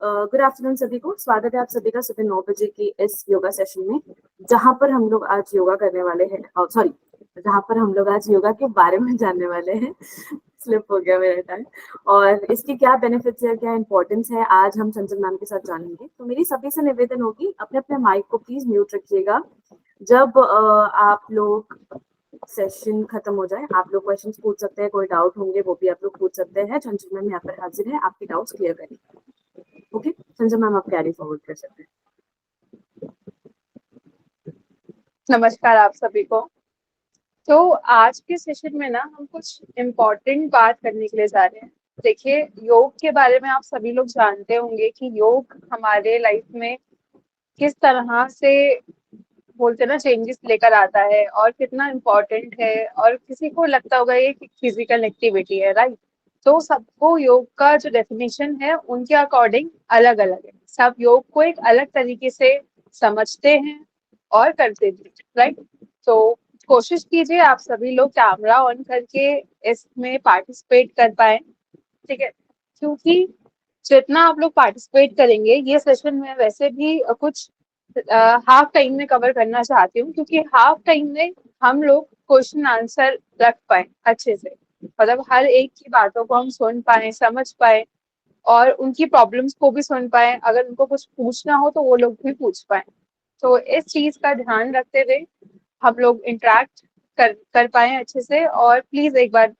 Good afternoon सभी को। स्वागत है आप सभी का सुबह 9 बजे की इस योगा सेशन में, जहां पर हम लोग आज योगा करने वाले हैं। सॉरी, जहां पर हम लोग आज योगा के बारे में जानने वाले हैं। स्लिप हो गया मेरा टाइम। और इसकी क्या बेनिफिट्स है, क्या इंपॉर्टेंस है, आज हम संजय मैम के साथ जानेंगे। तो मेरी सभी से निवेदन होगी, अपने अपने माइक को प्लीज म्यूट रखिएगा। जब आप लोग सेशन खत्म हो जाए, आप लोग क्वेश्चंस पूछ सकते हैं, कोई डाउट होंगे वो भी आप लोग पूछ सकते हैं। संजय मैम यहाँ पर हाजिर है, आपके डाउट्स क्लियर करेंगे। ओके संजय मैम, आप कैरी फॉरवर्ड कर सकते हैं। नमस्कार आप सभी को। तो आज के सेशन में ना हम कुछ इम्पोर्टेंट बात करने के लिए जा रहे हैं। देखिए, योग के बारे में आप सभी लोग जानते होंगे कि योग हमारे लाइफ में किस तरह से बोलते ना चेंजेस लेकर आता है और कितना इम्पोर्टेंट है। और किसी को लगता होगा ये फिजिकल एक्टिविटी है, राइट। तो सबको योग का जो डेफिनेशन है उनके अकॉर्डिंग अलग अलग है। सब योग को एक अलग तरीके से समझते हैं और करते भी, राइट। तो कोशिश कीजिए आप सभी लोग कैमरा ऑन करके इसमें पार्टिसिपेट कर पाए, ठीक है। क्योंकि जितना आप लोग पार्टिसिपेट करेंगे, ये सेशन में वैसे भी कुछ हाफ टाइम में कवर करना चाहती हूँ, क्योंकि हाफ टाइम में हम लोग क्वेश्चन आंसर रख पाए अच्छे से। मतलब हर एक की बातों को हम सुन पाए, समझ पाए और उनकी प्रॉब्लम्स को भी सुन पाए। अगर उनको कुछ पूछना हो तो वो लोग भी पूछ पाए। तो इस चीज का ध्यान रखते हुए हम लोग इंटरेक्ट कर पाए अच्छे से। और प्लीज एक बार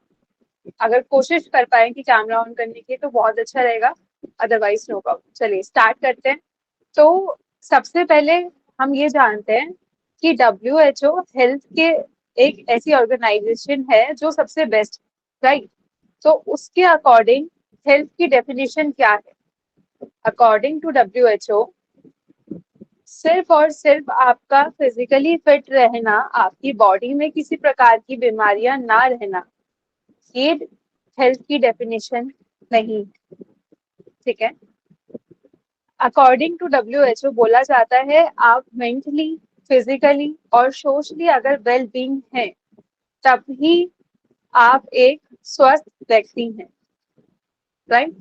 अगर कोशिश कर पाए कि कैमरा ऑन करने की तो बहुत अच्छा रहेगा, अदरवाइज नो प्रॉब्लम। चलिए स्टार्ट करते हैं। तो सबसे पहले हम ये जानते हैं कि WHO हेल्थ के एक ऐसी ऑर्गेनाइजेशन है जो सबसे बेस्ट, राइट। तो उसके अकॉर्डिंग हेल्थ की डेफिनेशन क्या है? अकॉर्डिंग टू WHO, सिर्फ और सिर्फ आपका फिजिकली फिट रहना, आपकी बॉडी में किसी प्रकार की बीमारियां ना रहना, ये हेल्थ की डेफिनेशन नहीं, ठीक है। अकॉर्डिंग टू WHO बोला जाता है आप मेंटली, फिजिकली और सोशली अगर वेल बीइंग हैं, तभी आप एक स्वस्थ व्यक्ति हैं, राइट।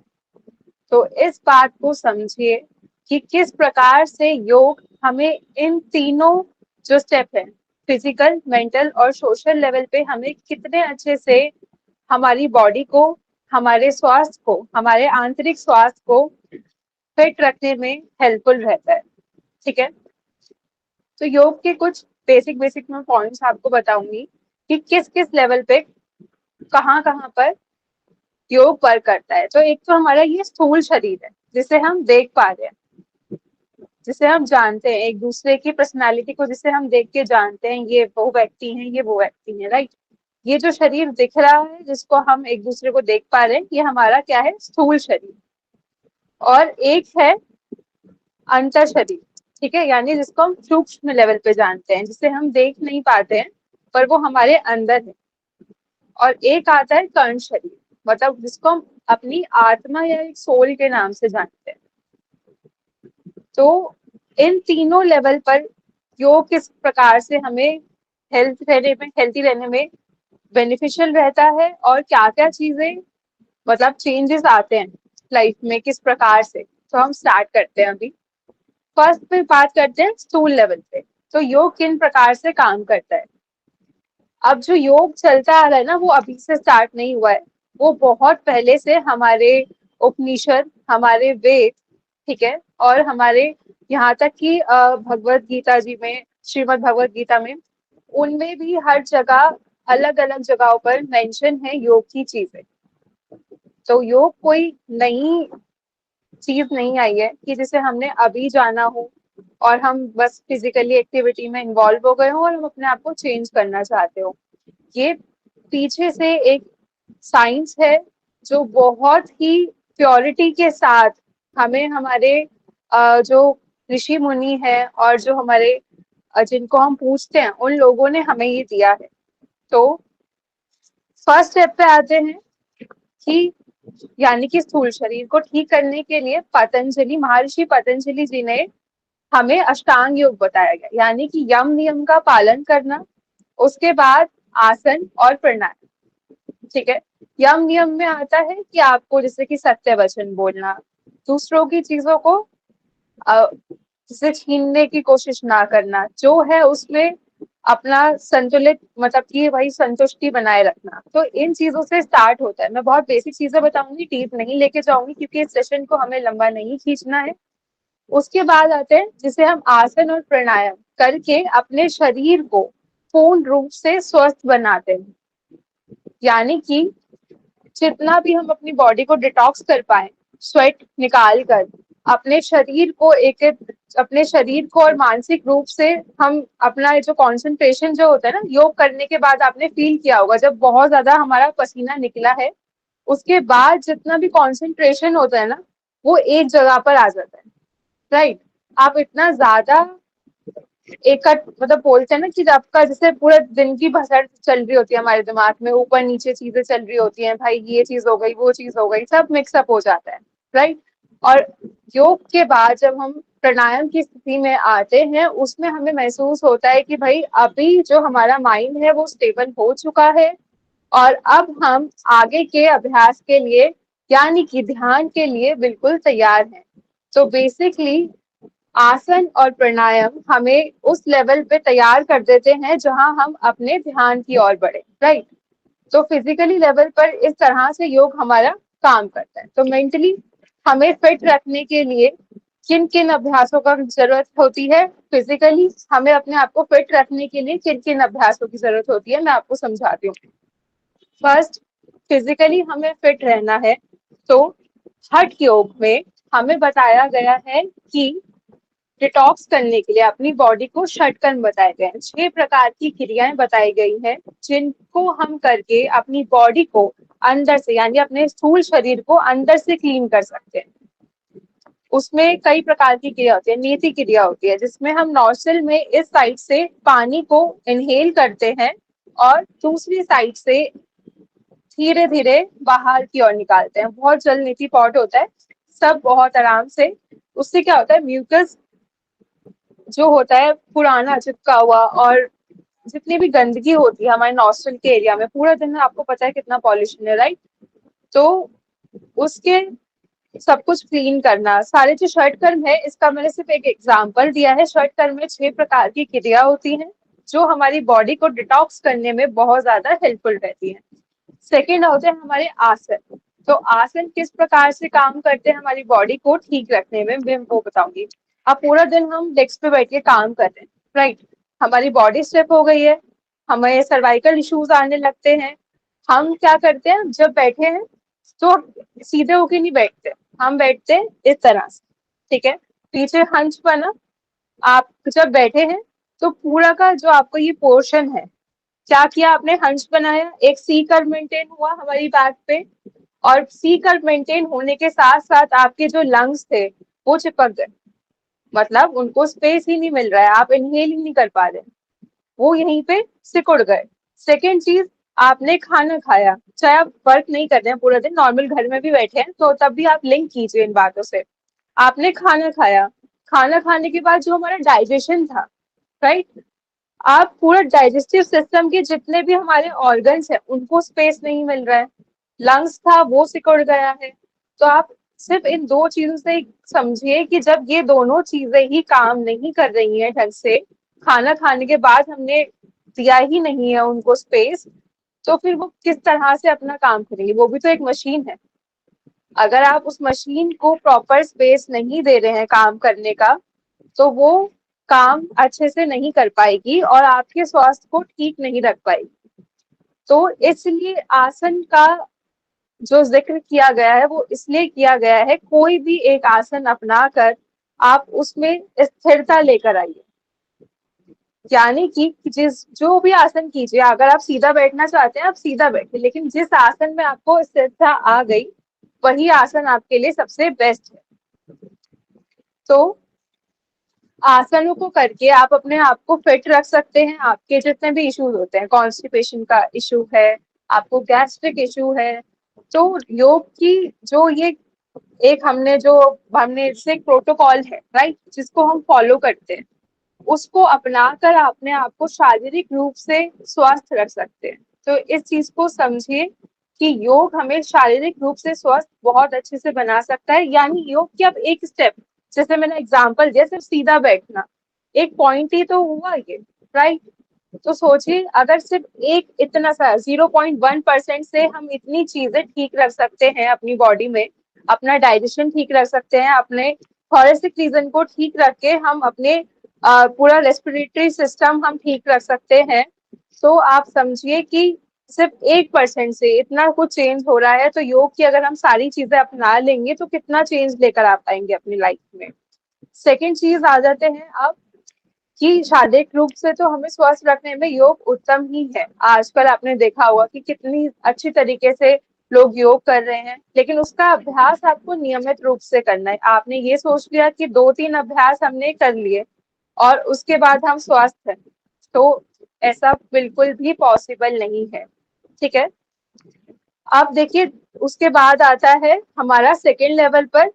तो इस बात को समझिए कि किस प्रकार से योग हमें इन तीनों जो स्टेप है, फिजिकल, मेंटल और सोशल लेवल पे, हमें कितने अच्छे से हमारी बॉडी को, हमारे स्वास्थ्य को, हमारे आंतरिक स्वास्थ्य को फिट रखने में हेल्पफुल रहता है, ठीक है। तो योग के कुछ बेसिक मैं पॉइंट्स आपको बताऊंगी कि किस किस लेवल पे, कहाँ कहाँ पर योग वर्क करता है। तो एक तो हमारा ये स्थूल शरीर है जिसे हम देख पा रहे हैं, जिसे हम जानते हैं, एक दूसरे की पर्सनालिटी को जिसे हम देख के जानते हैं, ये वो व्यक्ति है, ये वो व्यक्ति है, राइट। ये जो शरीर दिख रहा है जिसको हम एक दूसरे को देख पा रहे हैं, ये हमारा क्या है? स्थूल शरीर। और एक है अंतर शरीर, ठीक है, यानी जिसको हम सूक्ष्म लेवल पे जानते हैं, जिसे हम देख नहीं पाते हैं पर वो हमारे अंदर है। और एक आता है कर्ण शरीर, मतलब जिसको हम अपनी आत्मा या एक सोल के नाम से जानते हैं। तो इन तीनों लेवल पर योग किस प्रकार से हमें हेल्थी रहने में बेनिफिशियल रहता है और क्या क्या चीजें, मतलब चेंजेस आते हैं लाइफ में किस प्रकार से। तो हम स्टार्ट करते हैं अभी। फर्स्ट पे बात करते हैं स्थूल लेवल पे। तो योग किन प्रकार से काम करता है? अब जो योग चलता आ रहा है ना, वो अभी से स्टार्ट नहीं हुआ है, वो बहुत पहले से हमारे उपनिषद, हमारे वेद, ठीक है, और हमारे यहाँ तक कि भगवत गीता जी में, श्रीमद् भगवत गीता में, उनमें भी हर जगह अलग अलग जगहों पर मेंशन है योग की चीजें। तो योग कोई नई चीज नहीं आई है कि जिसे हमने अभी जाना हो और हम बस फिजिकली एक्टिविटी में इन्वॉल्व हो गए हो और हम अपने आप को चेंज करना चाहते हो। ये पीछे से एक साइंस है जो बहुत ही प्योरिटी के साथ हमें हमारे जो ऋषि मुनि है और जो हमारे जिनको हम पूछते हैं, उन लोगों ने हमें ये दिया है। तो फर्स्ट स्टेप पे आते हैं कि यानी कि स्थूल शरीर को ठीक करने के लिए पतंजलि, महर्षि पतंजलि जी ने हमें अष्टांग योग बताया गया, यानी कि यम नियम का पालन करना, उसके बाद आसन और प्राणायाम, ठीक है। यम नियम में आता है कि आपको जैसे कि सत्य वचन बोलना, दूसरों की चीजों को जैसे छीनने की कोशिश ना करना, जो है उसमें अपना संतुलित मतलब कि वही संतुष्टि बनाए रखना। तो इन चीजों से स्टार्ट होता है। मैं बहुत बेसिक चीजें बताऊंगी, डीप नहीं लेके जाऊंगी क्योंकि इस सेशन को हमें लंबा नहीं खींचना है। उसके बाद आते हैं जिसे हम आसन और प्राणायाम करके अपने शरीर को पूर्ण रूप से स्वस्थ बनाते हैं। यानी कि जितना भी हम अपनी बॉडी को डिटॉक्स कर पाए, स्वेट निकाल कर अपने शरीर को अपने शरीर को और मानसिक रूप से हम अपना जो कंसंट्रेशन जो होता है ना, योग करने के बाद आपने फील किया होगा जब बहुत ज्यादा हमारा पसीना निकला है, उसके बाद जितना भी कंसंट्रेशन होता है ना, वो एक जगह पर आ जाता है, राइट। आप इतना ज्यादा एक मतलब बोलते हैं ना कि आपका जैसे पूरे दिन की भसड़ चल रही होती है हमारे दिमाग में, ऊपर नीचे चीजें चल रही होती हैं, भाई ये चीज हो गई, वो चीज हो गई, सब मिक्सअप हो जाता है, राइट। और योग के बाद जब हम प्राणायाम की स्थिति में आते हैं, उसमें हमें महसूस होता है कि भाई अभी जो हमारा माइंड है वो स्टेबल हो चुका है और अब हम आगे के अभ्यास के लिए यानी कि ध्यान के लिए बिल्कुल तैयार हैं। तो बेसिकली आसन और प्राणायाम हमें उस लेवल पे तैयार कर देते हैं जहां हम अपने ध्यान की ओर बढ़े, राइट। तो फिजिकली लेवल पर इस तरह से योग हमारा काम करता है। तो मेंटली हमें फिट रखने के लिए किन किन अभ्यासों का जरूरत होती है, फिजिकली हमें अपने आप को फिट रखने के लिए किन किन अभ्यासों की जरूरत होती है, मैं आपको समझाती हूँ। फर्स्ट, फिजिकली हमें फिट रहना है तो हठ योग में हमें बताया गया है कि डिटॉक्स करने के लिए अपनी बॉडी को षटकर्म बताए गए हैं। 6 प्रकार की क्रियाएं बताई गई हैं जिनको हम करके अपनी बॉडी को अंदर से यानी अपने स्थूल शरीर को अंदर से क्लीन कर सकते हैं। उसमें कई प्रकार की क्रिया होती है। नीति क्रिया होती है जिसमें हम नॉस्ट्रिल में इस साइड से पानी को इनहेल करते हैं और दूसरी साइड से धीरे धीरे बाहर की ओर निकालते हैं। बहुत जल नीति पॉट होता है, सब बहुत आराम से। उससे क्या होता है, म्यूकस जो होता है पुराना चिपका हुआ और जितनी भी गंदगी होती है हमारे नॉस्ट्रल के एरिया में, पूरा दिन आपको पता है कितना पॉल्यूशन है, राइट। तो उसके सब कुछ क्लीन करना। सारे जो षटकर्म है, इसका मैंने सिर्फ एक एग्जांपल दिया है। षटकर्म में 6 प्रकार की क्रिया होती हैं जो हमारी बॉडी को डिटॉक्स करने में बहुत ज्यादा हेल्पफुल रहती है। सेकेंड होते हैं हमारे आसन। तो आसन किस प्रकार से काम करते हैं हमारी बॉडी को ठीक रखने में, मैं वो बताऊंगी। अब पूरा दिन हम डेस्क पे बैठ के काम कर रहे हैं, राइट। हमारी बॉडी स्टिफ हो गई है, हमें सर्वाइकल इश्यूज आने लगते हैं। हम क्या करते हैं, जब बैठे हैं तो सीधे होके नहीं बैठते, हम बैठते हैं इस तरह से, ठीक है, पीछे हंच बना। आप जब बैठे हैं तो पूरा का जो आपको ये पोर्शन है, क्या किया आपने, हंच बनाया, एक सी कर्व मेंटेन हुआ हमारी बैक पे, और सी कर्व मेंटेन होने के साथ साथ आपके जो लंग्स थे वो चिपक गए, मतलब उनको स्पेस ही नहीं मिल रहा है, आप इनहेल ही नहीं कर पा रहे, वो यहीं पे सिकुड़ गए। सेकेंड चीज, आपने खाना खाया, चाहे आप वर्क नहीं कर रहे हैं पूरा दिन, नॉर्मल घर में भी बैठे हैं, तो तब भी आप लिंक कीजिए इन बातों से। आपने खाना खाया, खाना खाने के बाद जो हमारा डाइजेशन था, राइट, आप पूरा डाइजेस्टिव सिस्टम के जितने भी हमारे ऑर्गन्स हैं उनको स्पेस नहीं मिल रहा है, लंग्स था वो सिकुड़ गया है। तो आप सिर्फ इन 2 चीजों से समझिए कि जब ये दोनों चीजें ही काम नहीं कर रही हैं ढंग से, खाना खाने के बाद हमने दिया ही नहीं है उनको स्पेस, तो फिर वो किस तरह से अपना काम करेंगे, वो भी तो एक मशीन है। अगर आप उस मशीन को प्रॉपर स्पेस नहीं दे रहे हैं काम करने का, तो वो काम अच्छे से नहीं कर पाएगी और आपके स्वास्थ्य को ठीक नहीं रख पाएगी। तो इसलिए आसन का जो जिक्र किया गया है वो इसलिए किया गया है, कोई भी एक आसन अपना कर आप उसमें स्थिरता लेकर आइए। यानी कि जिस जो भी आसन कीजिए, अगर आप सीधा बैठना चाहते हैं आप सीधा बैठिए, लेकिन जिस आसन में आपको स्थिरता आ गई वही आसन आपके लिए सबसे बेस्ट है। तो आसनों को करके आप अपने आप को फिट रख सकते हैं। आपके जितने भी इश्यूज होते हैं, कॉन्स्टिपेशन का इशू है, आपको गैस्ट्रिक इशू है, तो योग की जो ये एक हमने इससे एक प्रोटोकॉल है, राइट, जिसको हम फॉलो करते हैं, उसको अपनाकर अपने आप को शारीरिक रूप से स्वस्थ रख सकते हैं। तो इस चीज को समझिए कि योग हमें शारीरिक रूप से स्वस्थ बहुत अच्छे से बना सकता है। यानी योग की अब एक स्टेप, जैसे मैंने एग्जांपल दिया, सिर्फ सीधा बैठना, एक पॉइंट ही तो हुआ ये, राइट। तो सोचिए अगर सिर्फ एक इतना सा 0.1% से हम इतनी चीजें ठीक रख सकते हैं अपनी बॉडी में, अपना डाइजेशन ठीक रख सकते हैं, अपने थोरेसिक रीजन को ठीक रख के हम अपने पूरा रेस्पिरेटरी सिस्टम हम ठीक रख सकते हैं, तो आप समझिए कि सिर्फ 1% से इतना कुछ चेंज हो रहा है। तो योग की अगर हम सारी चीजें अपना लेंगे तो कितना चेंज लेकर आ पाएंगे अपनी लाइफ में। सेकेंड चीज आ जाते हैं अब कि शारीरिक रूप से तो हमें स्वस्थ रखने में योग उत्तम ही है। आजकल आपने देखा होगा कि कितनी अच्छी तरीके से लोग योग कर रहे हैं, लेकिन उसका अभ्यास आपको नियमित रूप से करना है। आपने ये सोच लिया कि 2-3 अभ्यास हमने कर लिए और उसके बाद हम स्वस्थ हैं, तो ऐसा बिल्कुल भी पॉसिबल नहीं है, ठीक है। अब देखिए उसके बाद आता है हमारा सेकेंड लेवल पर,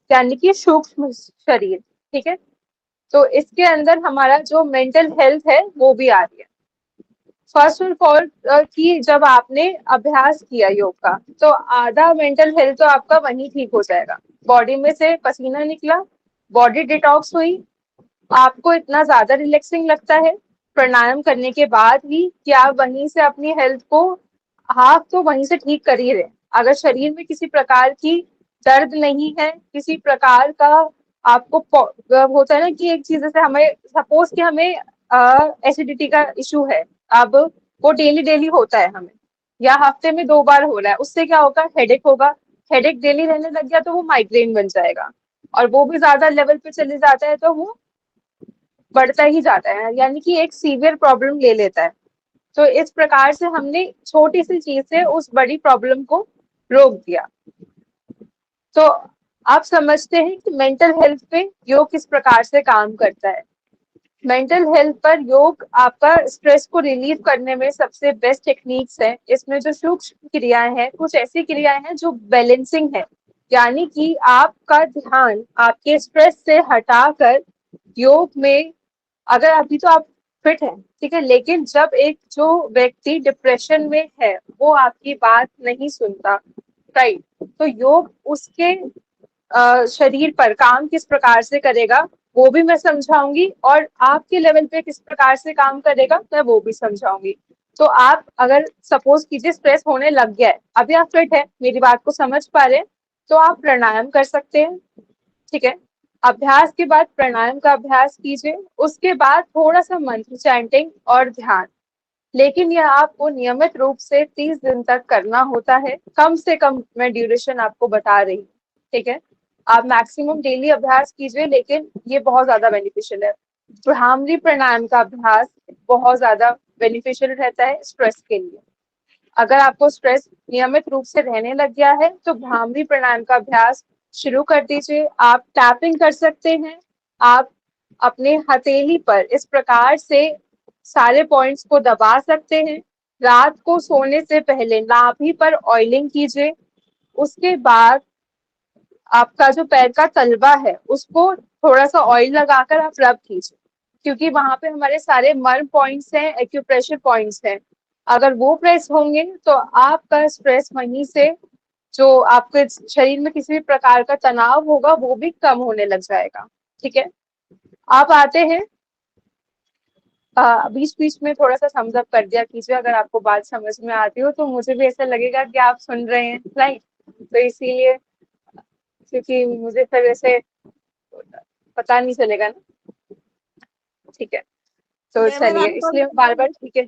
यानी कि सूक्ष्म शरीर, ठीक है। तो इसके अंदर हमारा जो मेंटल हेल्थ है वो भी आ रही है। फर्स्ट ऑफ ऑल कि जब आपने अभ्यास किया योग का, तो आधा मेंटल हेल्थ तो आपका वहीं ठीक हो जाएगा। बॉडी में से पसीना निकला, बॉडी डिटॉक्स हुई, आपको इतना ज्यादा रिलैक्सिंग लगता है प्राणायाम करने के बाद ही कि आप वहीं से अपनी हेल्थ को हाफ तो वहीं से ठीक कर ही रहे। अगर शरीर में किसी प्रकार की दर्द नहीं है, किसी प्रकार का आपको होता है ना कि एक चीज जैसे हमें सपोज कि हमें एसिडिटी का इशू है, अब वो डेली डेली होता है हमें, या हफ्ते में 2 बार हो रहा है, उससे क्या होगा, हेडेक होगा। हेडेक डेली रहने लग गया तो वो माइग्रेन बन जाएगा, और वो भी ज्यादा लेवल पे चले जाता है तो वो बढ़ता ही जाता है, यानी कि एक सीवियर प्रॉब्लम ले लेता है। तो इस प्रकार से हमने छोटी सी चीज से उस बड़ी प्रॉब्लम को रोक दिया। तो आप समझते हैं कि मेंटल हेल्थ पे योग किस प्रकार से काम करता है। मेंटल हेल्थ पर योग आपका स्ट्रेस को रिलीव करने में सबसे बेस्ट टेक्निक्स है। इसमें जो सूक्ष्म क्रियाएं हैं, कुछ ऐसी क्रियाएं हैं जो बैलेंसिंग है, यानी कि आपका ध्यान आपके स्ट्रेस से हटाकर योग में, अगर अभी तो आप फिट है, ठीक है, लेकिन जब एक जो व्यक्ति डिप्रेशन में है वो आपकी बात नहीं सुनता, राइट, तो योग उसके शरीर पर काम किस प्रकार से करेगा वो भी मैं समझाऊंगी, और आपके लेवल पे किस प्रकार से काम करेगा मैं वो भी समझाऊंगी। तो आप अगर सपोज कीजिए स्ट्रेस होने लग गया है, अभी आप फिट है, मेरी बात को समझ पा रहे हैं, तो आप प्राणायाम कर सकते हैं, ठीक है। अभ्यास के बाद प्राणायाम का अभ्यास कीजिए, उसके बाद थोड़ा सा मंत्र चैंटिंग और ध्यान, लेकिन यह आपको नियमित रूप से 30 दिन तक करना होता है। कम से कम मैं ड्यूरेशन आपको बता रही हूँ, ठीक है। आप मैक्सिमम डेली अभ्यास कीजिए, लेकिन ये बहुत ज्यादा बेनिफिशियल है। भ्रामरी प्राणायाम का अभ्यास बहुत ज्यादा बेनिफिशियल रहता है स्ट्रेस के लिए। अगर आपको स्ट्रेस नियमित रूप से रहने लग गया है तो भ्रामरी प्राणायाम का अभ्यास शुरू कर दीजिए। आप टैपिंग कर सकते हैं, आप अपने हथेली पर इस प्रकार से सारे पॉइंट्स को दबा सकते हैं। रात को सोने से पहले नाभि पर ऑयलिंग कीजिए, उसके बाद आपका जो पैर का तलवा है उसको थोड़ा सा ऑयल लगाकर आप रब कीजिए, क्योंकि वहां पे हमारे सारे मर्म पॉइंट्स हैं, एक्यूप्रेशर पॉइंट्स हैं। अगर वो प्रेस होंगे तो आपका स्ट्रेस वहीं से, जो आपके शरीर में किसी भी प्रकार का तनाव होगा वो भी कम होने लग जाएगा, ठीक है। आप आते हैं, बीच बीच में थोड़ा सा थम्स अप कर दिया कीजिए अगर आपको बात समझ में आती हो, तो मुझे भी ऐसा लगेगा कि आप सुन रहे हैं, राइट। तो इसीलिए, क्योंकि मुझे फिर ऐसे पता नहीं चलेगा ना, ठीक है। तो चलिए इसलिए बार बार ठीक है,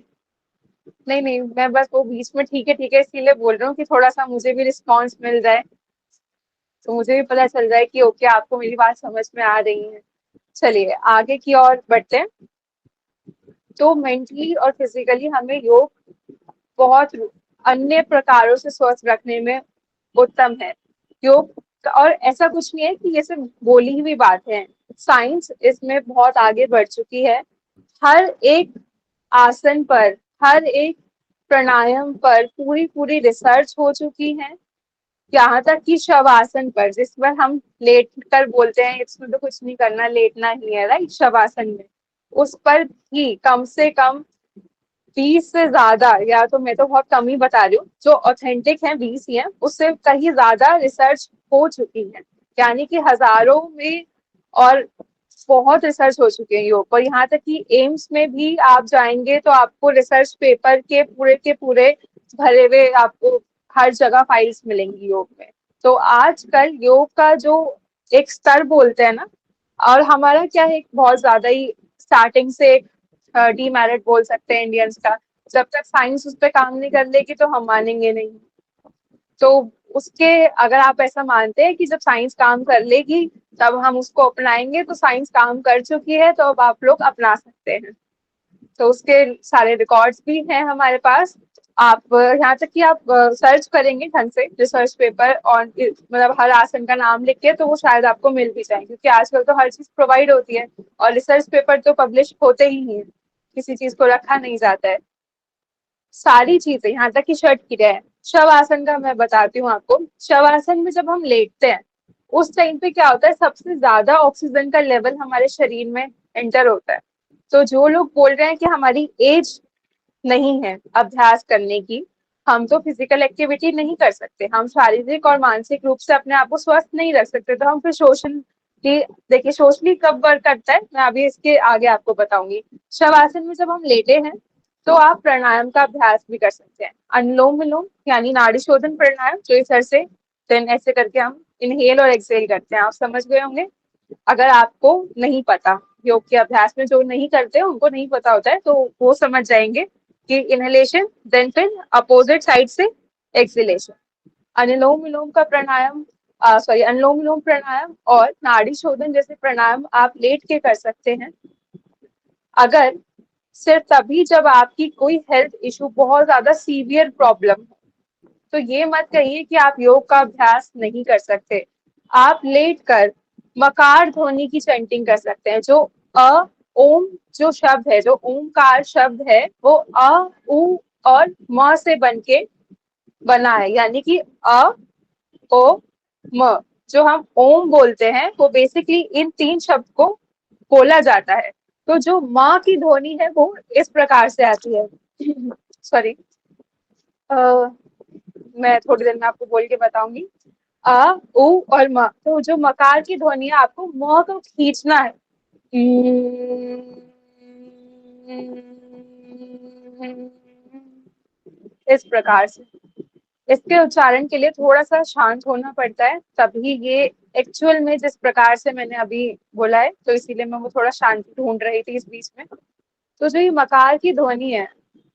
नहीं नहीं, मैं बस वो बीच में ठीक है इसीलिए बोल रहा हूँ कि थोड़ा सा मुझे भी रिस्पॉन्स मिल जाए, तो मुझे भी पता चल जाए कि ओके आपको मेरी बात समझ में आ रही है। चलिए आगे की ओर बढ़ते हैं। तो मेंटली और फिजिकली हमें योग बहुत अन्य प्रकारों से स्वस्थ रखने में उत्तम है। योग, और ऐसा कुछ नहीं है कि ये सिर्फ बोली हुई बात है, साइंस इसमें बहुत आगे बढ़ चुकी है। हर एक आसन पर, हर एक प्राणायाम पर पूरी पूरी रिसर्च हो चुकी है। यहाँ तक कि शवासन पर, जिस पर हम लेट कर बोलते हैं इसमें तो कुछ नहीं करना, लेटना ही है, राइट, शवासन में, उस पर भी कम से कम 20 से ज्यादा, या तो मैं तो बहुत कम ही बता रही हूँ, जो ऑथेंटिक है 20 ही है, उससे कहीं ज्यादा रिसर्च हो चुकी है, यानी कि हजारों में, और बहुत रिसर्च हो चुके हैं योग पर। यहाँ तक कि एम्स में भी आप जाएंगे तो आपको रिसर्च पेपर के पूरे भरे हुए आपको हर जगह फाइल्स मिलेंगी योग में। तो आजकल योग का जो एक स्तर बोलते हैं ना, और हमारा क्या है, बहुत ज्यादा ही स्टार्टिंग से डीमेरिट बोल सकते हैं इंडियंस का, जब तक साइंस उस पर काम नहीं कर लेगी तो हम मानेंगे नहीं। तो उसके, अगर आप ऐसा मानते हैं कि जब साइंस काम कर लेगी तब हम उसको अपनाएंगे, तो साइंस काम कर चुकी है तो अब आप लोग अपना सकते हैं। तो उसके सारे रिकॉर्ड्स भी हैं हमारे पास। आप यहाँ तक कि आप सर्च करेंगे ढंग से रिसर्च पेपर और मतलब हर आसन का नाम लिख के, तो वो शायद आपको मिल भी जाए, क्योंकि आजकल तो हर चीज प्रोवाइड होती है और रिसर्च पेपर तो पब्लिश होते ही हैं, किसी चीज को रखा नहीं जाता है। सारी चीजें, यहाँ तक कि शर्ट की है। शव आसन का मैं बताती हूँ आपको। शव आसन में जब हम लेटते हैं उस टाइम पे क्या होता है, सबसे ज्यादा ऑक्सीजन का लेवल हमारे शरीर में एंटर होता है। तो जो लोग बोल रहे हैं कि हमारी एज नहीं है अभ्यास करने की, हम तो फिजिकल एक्टिविटी नहीं कर सकते, हम शारीरिक और मानसिक रूप से अपने आप को स्वस्थ नहीं रख सकते, तो हम फिर सोशल, देखिए सोशली कब वर्क करता है मैं अभी इसके आगे आपको बताऊंगी। शवासन में जब हम लेटे हैं तो आप प्राणायाम का अभ्यास भी कर सकते हैं। अनुलोम विलोम यानी नाड़ी शोधन प्राणायाम, जो इस तरह से देन ऐसे करके हम इनहेल और एक्सहेल करते हैं, आप समझ गए होंगे। अगर आपको नहीं पता, योग के अभ्यास में जो नहीं करते उनको नहीं पता होता है, तो वो समझ जाएंगे कि इनहेलेशन देन फिर अपोजिट साइड से एक्सहेलेशन। अनुलोम विलोम का प्राणायाम, सॉरी अनुलोम विलोम प्राणायाम और नाड़ी शोधन जैसे प्राणायाम आप लेट के कर सकते हैं, अगर सिर्फ तभी जब आपकी कोई हेल्थ इशू, बहुत ज्यादा सीवियर प्रॉब्लम हो। तो ये मत कहिए कि आप योग का अभ्यास नहीं कर सकते। आप लेट कर मकार ध्वनि की चैंटिंग कर सकते हैं। जो अ ओम जो शब्द है, जो ओमकार शब्द है, वो अ उ और म से बन के बना है, यानी कि अ ओ म। जो हम ओम बोलते हैं वो बेसिकली इन तीन शब्द को बोला जाता है। तो जो माँ की ध्वनि है वो इस प्रकार से आती है। सॉरी, मैं थोड़ी देर में आपको बोल के बताऊंगी। अ उ और म, तो जो मकार की ध्वनि है आपको म को खींचना है, इस प्रकार से। इसके उच्चारण के लिए थोड़ा सा शांत होना पड़ता है, तभी ये एक्चुअल में जिस प्रकार से मैंने अभी बोला है, तो इसीलिए मैं वो थोड़ा शांति ढूंढ रही थी इस बीच में। तो जो ये मकार की ध्वनि है,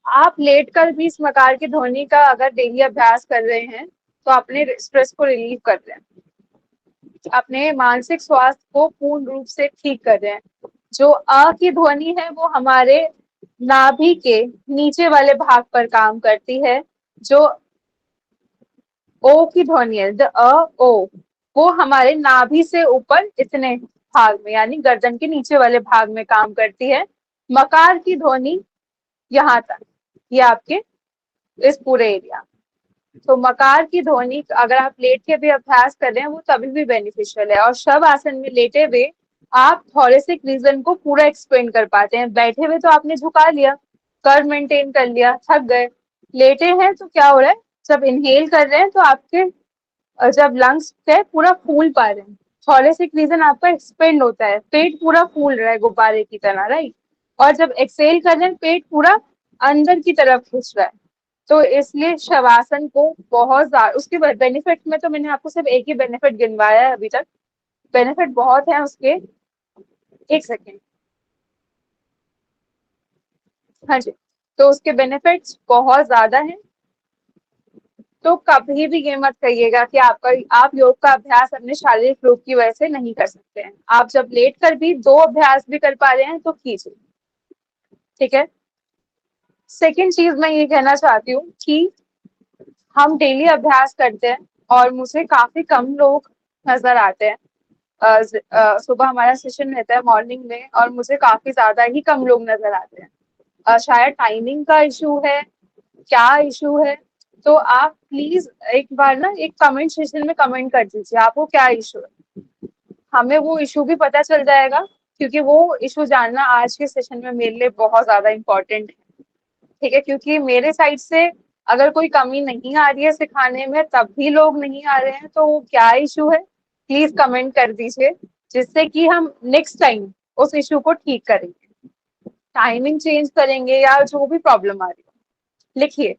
आप लेट कर भी इस मकार की ध्वनि का अगर डेली अभ्यास कर रहे हैं तो अपने स्ट्रेस को रिलीव कर रहे हैं, अपने मानसिक स्वास्थ्य को पूर्ण रूप से ठीक कर रहे हैं। जो अ की ध्वनि है वो हमारे नाभि के नीचे वाले भाग पर काम करती है। जो ओ की ध्वनि है, द अ ओ, वो हमारे नाभि से ऊपर इतने भाग में, यानी गर्दन के नीचे वाले भाग में काम करती है। मकार की ध्वनि यहाँ तक, ये आपके इस पूरे एरिया। तो मकार की ध्वनि अगर आप लेट के भी अभ्यास कर रहे हैं वो तभी भी बेनिफिशियल है। और शव आसन में लेटे हुए आप थोरेसिक रीजन को पूरा एक्सपेंड कर पाते हैं। बैठे हुए तो आपने झुका लिया, कर्व मेंटेन कर लिया, थक गए। लेटे हैं तो क्या हो रहा है, जब इनहेल कर रहे हैं तो आपके जब लंग्स है पूरा फूल पा रहे हैं, थोरेसिक रीजन आपका एक्सपेंड होता है, पेट पूरा फूल रहा है गुब्बारे की तरह, राइट। और जब एक्सेल कर रहे हैं पेट पूरा अंदर की तरफ खिंच रहा है। तो इसलिए शवासन को बहुत ज्यादा, उसके बेनिफिट में तो मैंने आपको सिर्फ एक ही बेनिफिट गिनवाया है अभी तक, बेनिफिट बहुत है उसके। एक सेकेंड, हाँ जी। तो उसके बेनिफिट्स बहुत ज्यादा हैं। तो कभी भी ये मत कहिएगा कि आप योग का अभ्यास अपने शारीरिक रूप की वजह से नहीं कर सकते हैं। आप जब लेट कर भी दो अभ्यास भी कर पा रहे हैं तो कीजिए, ठीक है। सेकेंड चीज मैं ये कहना चाहती हूँ कि हम डेली अभ्यास करते हैं और मुझे काफी कम लोग नजर आते हैं। सुबह हमारा सेशन रहता है मॉर्निंग में और मुझे काफी ज्यादा ही कम लोग नजर आते हैं। शायद टाइमिंग का इशू है, क्या इशू है। तो आप प्लीज एक बार ना एक कमेंट सेक्शन में कमेंट कर दीजिए आपको क्या इशू है, हमें वो इशू भी पता चल जाएगा, क्योंकि वो इशू जानना आज के सेशन में मेरे लिए बहुत ज्यादा इम्पोर्टेंट है। ठीक है, क्योंकि मेरे साइड से अगर कोई कमी नहीं आ रही है सिखाने में तब भी लोग नहीं आ रहे हैं, तो क्या इशू है, प्लीज कमेंट कर दीजिए, जिससे कि हम नेक्स्ट टाइम उस इशू को ठीक करेंगे, टाइमिंग चेंज करेंगे या जो भी प्रॉब्लम आ रही है। लिखिए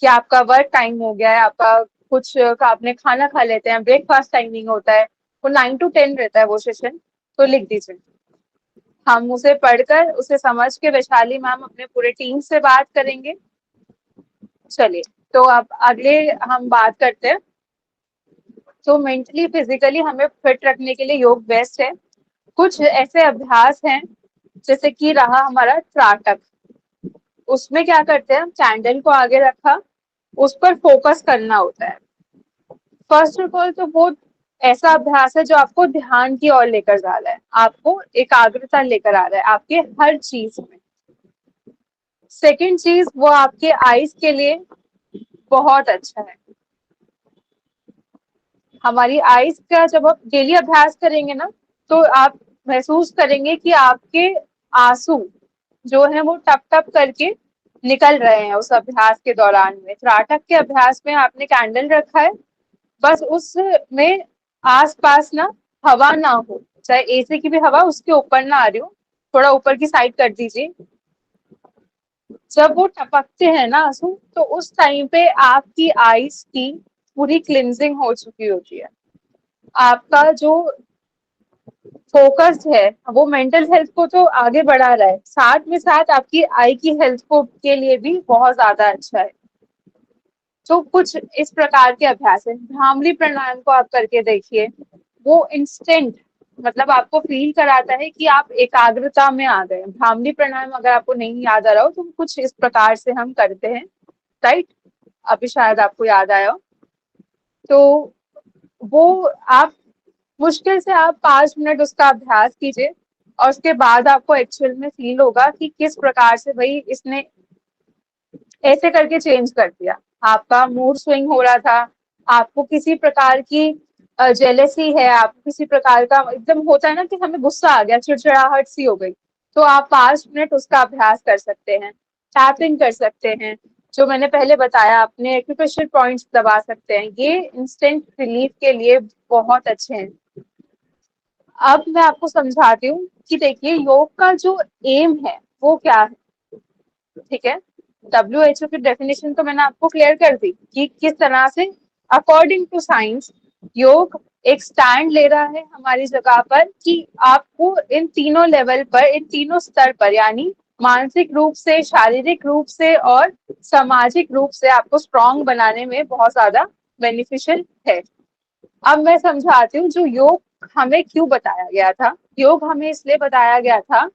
कि आपका वर्क टाइम हो गया है, आपका कुछ का आपने खाना खा लेते हैं, ब्रेकफास्ट टाइमिंग होता है, वो 9 to 10 रहता है वो सेशन, तो लिख दीजिए। हम उसे पढ़कर उसे समझ के वैशाली मैम अपने पूरे टीम से बात करेंगे। चलिए, तो अब अगले हम बात करते हैं। तो मेंटली फिजिकली हमें फिट रखने के लिए योग बेस्ट है। कुछ ऐसे अभ्यास हैं जैसे कि रहा हमारा त्राटक, उसमें क्या करते हैं, हम कैंडल को आगे रखा, उस पर फोकस करना होता है। फर्स्ट ऑफ ऑल तो वो ऐसा अभ्यास है जो आपको ध्यान की ओर लेकर जा रहा है, आपको एकाग्रता लेकर आ रहा है आपके हर चीज में। सेकंड चीज, वो आपके आईज के लिए बहुत अच्छा है। हमारी आईज का जब आप डेली अभ्यास करेंगे ना, तो आप महसूस करेंगे कि आपके आंसू जो है वो टप टप करके निकल रहे हैं उस अभ्यास के दौरान में। त्राटक के अभ्यास में आपने कैंडल रखा है, बस उसमें आसपास ना हवा ना हो, चाहे एसी की भी हवा उसके ऊपर ना आ रही हो, थोड़ा ऊपर की साइड कर दीजिए। जब वो टपकते हैं ना आंसू, तो उस टाइम पे आपकी आईज की पूरी क्लिनजिंग हो चुकी होती है। आपका जो फोकस है वो मेंटल हेल्थ को तो आगे बढ़ा रहा है, साथ में साथ आपकी आई की हेल्थ को के लिए भी बहुत ज्यादा अच्छा है। तो कुछ इस प्रकार के अभ्यास है। भ्रामरी प्राणायाम को आप करके देखिए, वो इंस्टेंट मतलब आपको फील कराता है कि आप एकाग्रता में आ गए। भ्रामरी प्राणायाम अगर आपको नहीं याद आ रहा हो तो कुछ इस प्रकार से हम करते हैं, राइट, अभी शायद आपको याद आया हो। तो वो आप मुश्किल से आप 5 मिनट उसका अभ्यास कीजिए, और उसके बाद आपको एक्चुअल में फील होगा कि किस प्रकार से भाई इसने ऐसे करके चेंज कर दिया। आपका मूड स्विंग हो रहा था, आपको किसी प्रकार की जेलेसी है, आपको किसी प्रकार का एकदम होता है ना कि हमें गुस्सा आ गया, चिड़चिड़ाहट सी हो गई, तो आप 5 मिनट उसका अभ्यास कर सकते हैं, टैपिंग कर सकते हैं, जो मैंने पहले बताया, अपने एक्यूप्रेशर पॉइंट्स दबा सकते हैं। ये इंस्टेंट रिलीफ के लिए बहुत अच्छे हैं। अब मैं आपको समझाती हूँ कि देखिए योग का जो एम है वो क्या है, ठीक है। WHO की डेफिनेशन तो मैंने आपको क्लियर कर दी कि किस तरह से अकॉर्डिंग टू साइंस योग एक स्टैंड ले रहा है हमारी जगह पर, कि आपको इन तीनों लेवल पर, इन तीनों स्तर पर, यानी मानसिक रूप से, शारीरिक रूप से और सामाजिक रूप से आपको स्ट्रॉन्ग बनाने में बहुत ज्यादा बेनिफिशियल है। अब मैं समझाती हूँ जो योग हमें क्यों बताया गया था। योग हमें इसलिए बताया गया था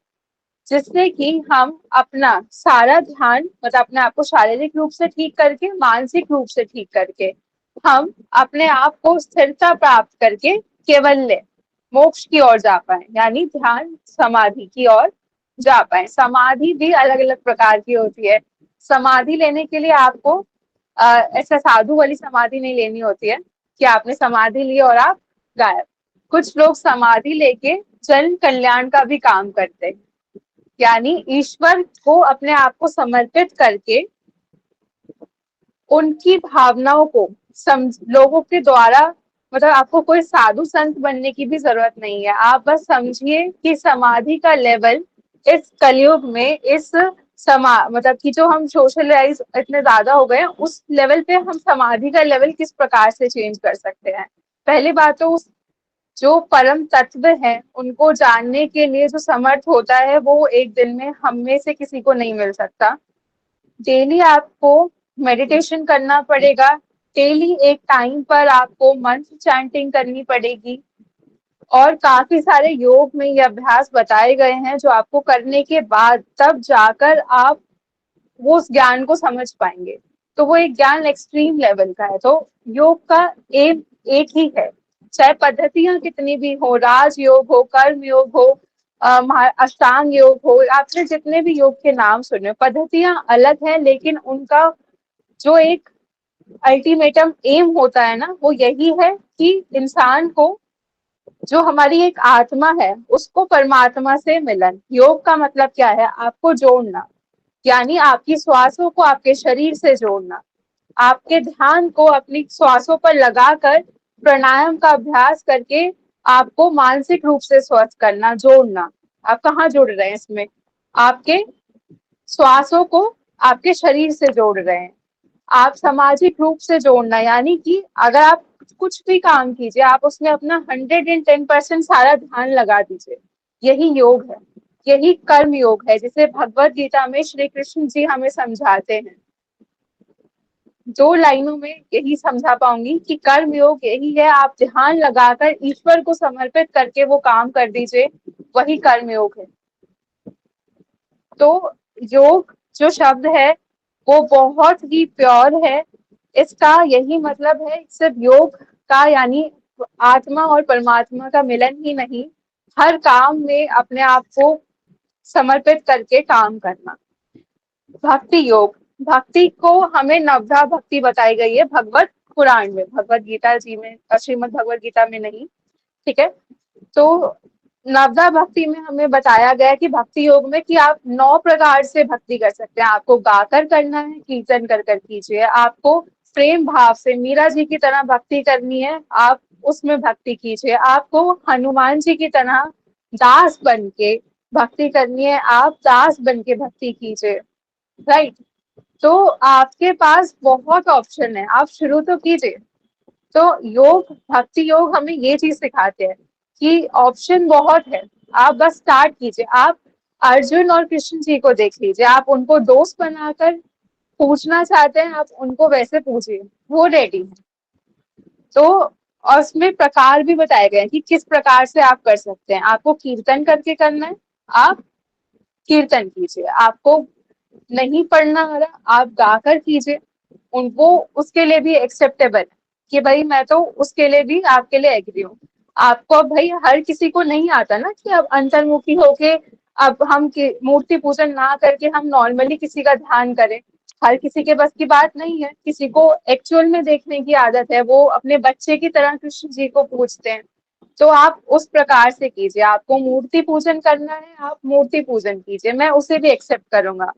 जिससे कि हम अपना सारा ध्यान, मतलब अपने आप को शारीरिक रूप से ठीक करके, मानसिक रूप से ठीक करके, हम अपने आप को स्थिरता प्राप्त करके केवल्य मोक्ष की ओर जा पाए, यानी ध्यान समाधि की ओर जा पाए। समाधि भी अलग अलग प्रकार की होती है। समाधि लेने के लिए आपको ऐसा साधु वाली समाधि नहीं लेनी होती है कि आपने समाधि ली और आप गायब। कुछ लोग समाधि लेके जन कल्याण का भी काम करते हैं, यानी ईश्वर को अपने आप को समर्पित करके उनकी भावनाओं को लोगों के द्वारा, मतलब आपको कोई साधु संत बनने की भी जरूरत नहीं है। आप बस समझिए कि समाधि का लेवल इस कलयुग में, इस मतलब कि जो हम सोशलाइज इतने ज्यादा हो गए हैं, उस लेवल पे हम समाधि का लेवल किस प्रकार से चेंज कर सकते हैं। पहली बात तो उस जो परम तत्व है उनको जानने के लिए जो समर्थ होता है वो एक दिन में हम में से किसी को नहीं मिल सकता। डेली आपको मेडिटेशन करना पड़ेगा, डेली एक टाइम पर आपको मंत्र चैंटिंग करनी पड़ेगी, और काफी सारे योग में ये अभ्यास बताए गए हैं जो आपको करने के बाद तब जाकर आप वो उस ज्ञान को समझ पाएंगे। तो वो एक ज्ञान एक्सट्रीम लेवल का है। तो योग का एम एक ही है, चाहे पद्धतियां कितनी भी हो, राज योग हो, कर्म योग हो, अष्टांग योग हो, आपने जितने भी योग के नाम सुने, पद्धतियां अलग हैं, लेकिन उनका जो एक अल्टीमेटम एम होता है ना, वो यही है कि इंसान को, जो हमारी एक आत्मा है, उसको परमात्मा से मिलन। योग का मतलब क्या है, आपको जोड़ना, यानी आपकी श्वासों को आपके शरीर से जोड़ना, आपके ध्यान को अपनी श्वासों पर लगाकर प्राणायाम का अभ्यास करके आपको मानसिक रूप से स्वस्थ करना, जोड़ना। आप कहाँ जोड़ रहे हैं इसमें? आपके श्वासों को आपके शरीर से जोड़ रहे हैं। आप सामाजिक रूप से जोड़ना, यानी कि अगर आप कुछ भी काम कीजिए, आप उसमें अपना 110% सारा ध्यान लगा दीजिए। यही योग है, यही कर्म योग है, जिसे भगवत गीता में श्री कृष्ण जी हमें समझाते हैं। 2 लाइनों में यही समझा पाऊंगी कि कर्म योग यही है, आप ध्यान लगाकर ईश्वर को समर्पित करके वो काम कर दीजिए, वही कर्म योग है। तो योग जो शब्द है वो बहुत ही प्योर है। इसका यही मतलब है, सिर्फ योग का यानी आत्मा और परमात्मा का मिलन ही नहीं, हर काम में अपने आप को समर्पित करके काम करना। भक्ति योग, भक्ति को हमें नवधा भक्ति बताई गई है भगवत पुराण में, भगवत गीता जी में, श्रीमद् भगवत गीता में नहीं, ठीक है। तो नवधा भक्ति में हमें बताया गया कि भक्ति योग में कि आप 9 प्रकार से भक्ति कर सकते हैं। आपको गाकर करना है, कीर्तन कर कर कीजिए, आपको प्रेम भाव से मीरा जी की तरह भक्ति करनी है, आप उसमें भक्ति कीजिए, आपको हनुमान जी की तरह दास बन के भक्ति करनी है, आप दास बन के भक्ति कीजिए, राइट। तो आपके पास बहुत ऑप्शन है, आप शुरू तो कीजिए। तो योग, भक्ति योग हमें ये चीज सिखाते हैं कि ऑप्शन बहुत है, आप बस स्टार्ट कीजिए। आप अर्जुन और कृष्ण जी को देख लीजिए, आप उनको दोस्त बनाकर पूछना चाहते हैं, आप उनको वैसे पूछिए, वो रेडी है। तो और उसमें प्रकार भी बताए गए हैं कि किस प्रकार से आप कर सकते हैं। आपको कीर्तन करके करना है, आप कीर्तन कीजिए, आपको नहीं पढ़ना आ रहा, आप गाकर कीजिए, उनको उसके लिए भी एक्सेप्टेबल कि भाई मैं तो उसके लिए भी आपके लिए एग्री हूँ। आपको अब भाई हर किसी को नहीं आता ना कि अब अंतर्मुखी होके अब हम मूर्ति पूजन ना करके हम नॉर्मली किसी का ध्यान करें, हर किसी के बस की बात नहीं है। किसी को एक्चुअल में देखने की आदत है, वो अपने बच्चे की तरह कृष्ण जी को पूजते हैं, तो आप उस प्रकार से कीजिए। आपको मूर्ति पूजन करना है, आप मूर्ति पूजन कीजिए, मैं उसे भी एक्सेप्ट करूंगा।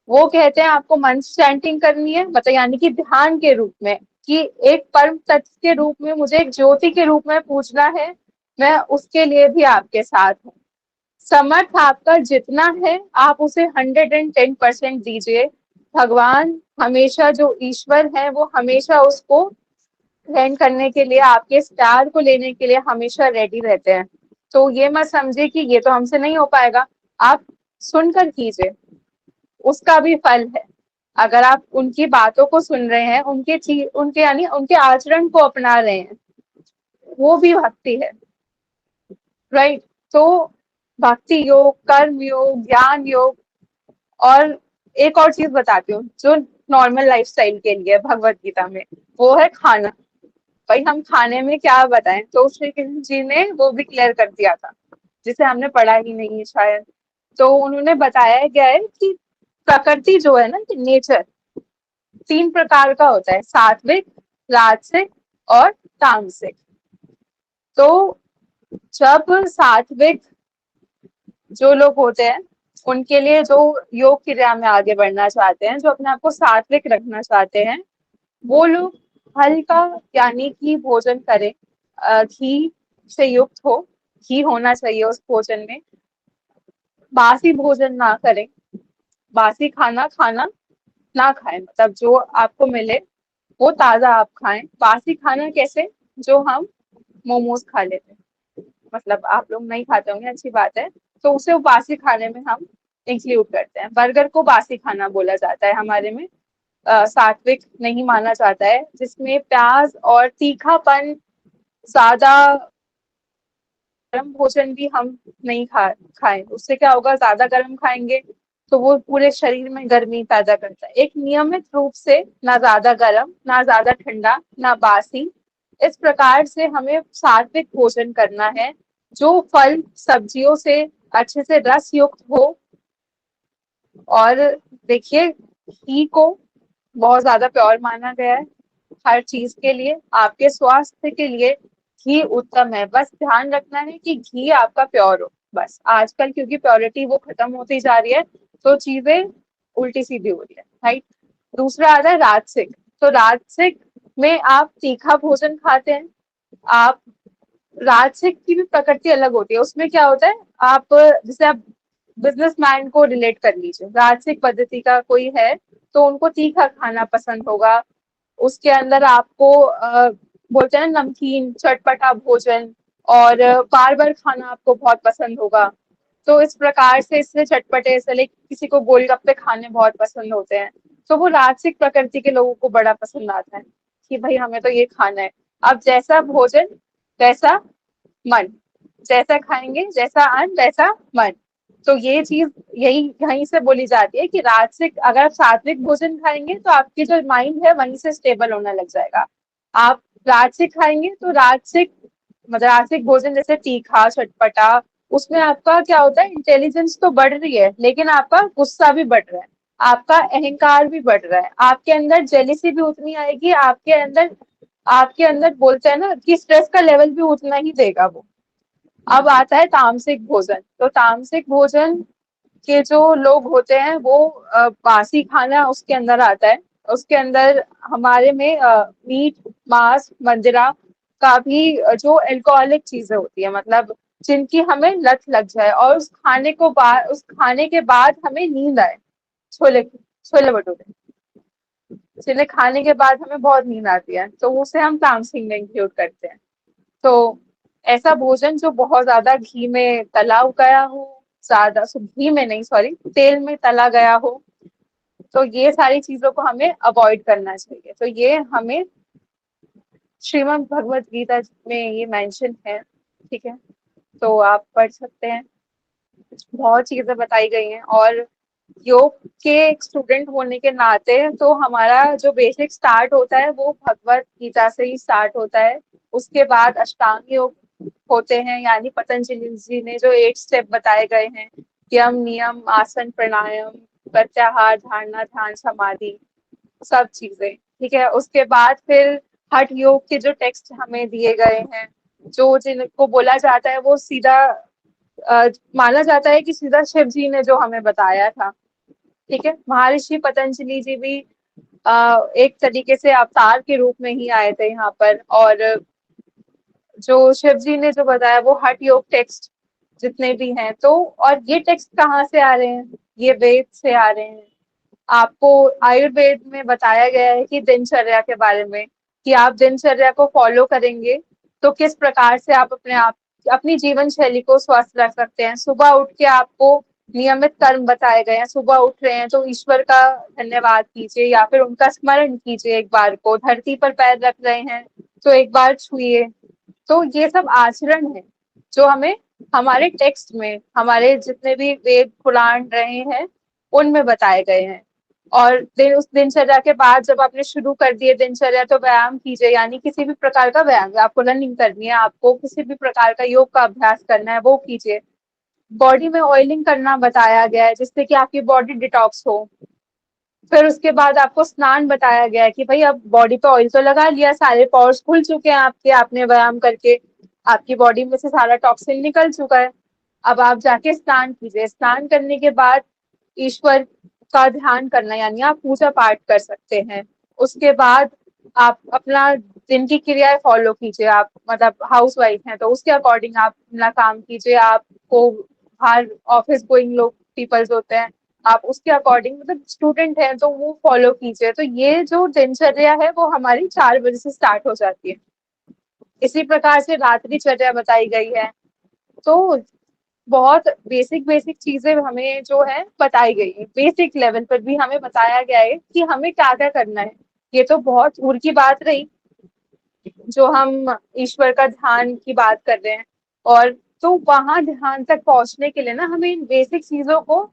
वो कहते हैं आपको मंत्र चैंटिंग करनी है, मतलब यानी कि ध्यान के रूप में, कि एक परम तत्व के रूप में, मुझे एक ज्योति के रूप में पूजना है, मैं उसके लिए भी आपके साथ हूँ। समर्थ आपका जितना है आप उसे 110% दीजिए। भगवान हमेशा, जो ईश्वर है वो हमेशा उसको ग्रहण करने के लिए, आपके स्टार को लेने के लिए हमेशा रेडी रहते हैं। तो ये मत समझिए कि ये तो हमसे नहीं हो पाएगा, आप सुनकर कीजिए, उसका भी फल है। अगर आप उनकी बातों को सुन रहे हैं, उनके यानी उनके आचरण को अपना रहे हैं, वो भी भक्ति है, राइट। तो भक्ति योग, कर्म योग, ज्ञान योग, और एक और चीज बताती हूँ जो नॉर्मल लाइफस्टाइल के लिए भगवत गीता में, वो है खाना। भाई हम खाने में क्या बताएं, तो श्री कृष्ण जी ने वो भी क्लियर कर दिया था, जिसे हमने पढ़ा ही नहीं है शायद। तो उन्होंने बताया गया है कि प्रकृति जो है ना, कि नेचर 3 प्रकार का होता है, सात्विक, राजसिक और तामसिक। तो जब सात्विक जो लोग होते हैं, उनके लिए जो योग क्रिया में आगे बढ़ना चाहते हैं, जो अपने आप को सात्विक रखना चाहते हैं, वो लोग हल्का यानी कि भोजन करें, घी से युक्त हो, घी होना चाहिए उस भोजन में, बासी भोजन ना करें, बासी खाना खाना ना खाएं, मतलब जो आपको मिले वो ताजा आप खाएं। बासी खाना कैसे, जो हम मोमोज खा लेते हैं, मतलब आप लोग नहीं खाते होंगे, अच्छी बात है, तो उसे बासी खाने में हम इंक्लूड करते हैं। बर्गर को बासी खाना बोला जाता है हमारे में, सात्विक नहीं माना जाता है, जिसमें प्याज और तीखापन, ज्यादा गर्म भोजन भी हम नहीं खाएं। उससे क्या होगा, ज्यादा गर्म खाएंगे तो वो पूरे शरीर में गर्मी पैदा करता है। एक नियमित रूप से, ना ज्यादा गर्म ना ज्यादा ठंडा ना बासी, इस प्रकार से हमें सात्विक भोजन करना है, जो फल सब्जियों से अच्छे से रस युक्त हो। और देखिए, घी को बहुत ज्यादा प्योर माना गया है हर चीज के लिए, आपके स्वास्थ्य के लिए घी उत्तम है। बस ध्यान रखना है कि घी आपका प्योर हो, बस। आजकल क्योंकि प्योरिटी वो खत्म होती जा रही है, तो चीजें उल्टी सीधी हो रही है, राइट। दूसरा आता है राजसिक। तो राजसिक में आप तीखा भोजन खाते हैं। आप राजसिक की भी प्रकृति अलग होती है। उसमें क्या होता है, आप जैसे आप बिजनेसमैन को रिलेट कर लीजिए, राजसिक पद्धति का कोई है तो उनको तीखा खाना पसंद होगा। उसके अंदर आपको बोलते हैं ना, नमकीन चटपटा भोजन, और बार बार खाना आपको बहुत पसंद होगा। तो इस प्रकार से इससे चटपटे से किसी को गोलगप्पे खाने बहुत पसंद होते हैं। तो वो राजसिक प्रकृति के लोगों को बड़ा पसंद आता है कि भाई हमें तो ये खाना है। अब जैसा भोजन वैसा मन, जैसा खाएंगे जैसा अन्न वैसा मन। तो ये चीज यही यहीं से बोली जाती है कि राजसिक, अगर आप सात्विक भोजन खाएंगे तो आपकी जो माइंड है वहीं से स्टेबल होने लग जाएगा। आप राजसिक खाएंगे तो राजसिक मतलब राजसिक भोजन जैसे तीखा चटपटा, उसमें आपका क्या होता है, इंटेलिजेंस तो बढ़ रही है लेकिन आपका गुस्सा भी बढ़ रहा है, आपका अहंकार भी बढ़ रहा है, आपके अंदर जेलिसी भी उतनी आएगी, आपके अंदर बोलते हैं ना कि स्ट्रेस का लेवल भी उतना ही देगा वो। अब आता है तामसिक भोजन। तो तामसिक भोजन के जो लोग होते हैं वो बासी खाना उसके अंदर आता है। उसके अंदर हमारे में मीट मांस मदिरा का भी जो अल्कोहलिक चीजें होती है, मतलब जिनकी हमें लत लग जाए और उस खाने के बाद हमें नींद आए। छोले छोले भटूरे, जिन्हें खाने के बाद हमें बहुत नींद आती है, तो उसे हम तामसिक में इंक्लूड करते हैं। तो ऐसा भोजन जो बहुत ज्यादा घी में तला गया हो, ज्यादा घी में नहीं, सॉरी, तेल में तला गया हो, तो ये सारी चीजों को हमें अवॉइड करना चाहिए। तो ये हमें श्रीमद् भगवत गीता में ये मेंशन है, ठीक है। तो आप पढ़ सकते हैं, बहुत चीजें बताई गई हैं। और योग के एक स्टूडेंट होने के नाते तो हमारा जो बेसिक स्टार्ट होता है वो भगवत गीता से ही स्टार्ट होता है। उसके बाद अष्टांग योग होते हैं, यानी पतंजलि जी ने जो 8 स्टेप बताए गए हैं, यम नियम आसन प्राणायाम प्रत्याहार धारणा ध्यान समाधि, सब चीजें, ठीक है। उसके बाद फिर हठ योग के जो टेक्स्ट हमें दिए गए हैं, जो जिनको बोला जाता है वो सीधा माना जाता है कि सीधा शिव जी ने जो हमें बताया था, ठीक है। महर्षि पतंजलि जी भी एक तरीके से अवतार के रूप में ही आए थे यहाँ पर। और जो शिव जी ने जो बताया वो हठ योग टेक्स्ट जितने भी हैं, तो और ये टेक्स्ट कहाँ से आ रहे हैं, ये वेद से आ रहे हैं। आपको आयुर्वेद में बताया गया है कि दिनचर्या के बारे में, कि आप दिनचर्या को फॉलो करेंगे तो किस प्रकार से आप अपनी जीवन शैली को स्वस्थ रख सकते हैं। सुबह उठ के आपको नियमित कर्म बताए गए हैं। सुबह उठ रहे हैं तो ईश्वर का धन्यवाद कीजिए या फिर उनका स्मरण कीजिए, एक बार को धरती पर पैर रख रहे हैं तो एक बार छुइए। तो ये सब आचरण है जो हमें हमारे टेक्स्ट में, हमारे जितने भी वेद पुराण रहे हैं उनमें बताए गए हैं। और उस दिनचर्या के बाद जब आपने शुरू कर दिए दिनचर्या, तो व्यायाम कीजिए, यानी किसी भी प्रकार का व्यायाम, आपको रनिंग करनी है, आपको किसी भी प्रकार का योग का अभ्यास करना है, वो कीजिए। बॉडी में ऑयलिंग करना बताया गया है जिससे कि आपकी बॉडी डिटॉक्स हो। फिर उसके बाद आपको स्नान बताया गया है कि भाई अब बॉडी पे ऑयल तो लगा लिया, सारे पोर्स खुल चुके हैं आपके, आपने व्यायाम करके आपकी बॉडी में से सारा टॉक्सिन निकल चुका है। अब आप जाके स्नान कीजिए। स्नान करने के बाद ईश्वर का ध्यान करना, यानी आप पूजा पाठ कर सकते हैं। उसके बाद आप अपना दिन की क्रियाएं फॉलो कीजिए। आप मतलब हाउस वाइफ हैं तो उसके अकॉर्डिंग आप अपना काम कीजिए। आपको बाहर ऑफिस गोइंग लोग पीपल्स होते हैं, आप उसके अकॉर्डिंग, मतलब स्टूडेंट हैं तो वो फॉलो कीजिए। तो ये जो दिनचर्या है वो हमारी 4 बजे से स्टार्ट हो जाती है। इसी प्रकार से रात्रिचर्या बताई गई है। तो बहुत बेसिक बेसिक चीजें हमें जो है बताई गई है। बेसिक लेवल पर भी हमें बताया गया है कि हमें क्या क्या करना है। ये तो बहुत दूर की बात रही जो हम ईश्वर का ध्यान की बात कर रहे हैं। और तो वहां ध्यान तक पहुंचने के लिए ना हमें इन बेसिक चीजों को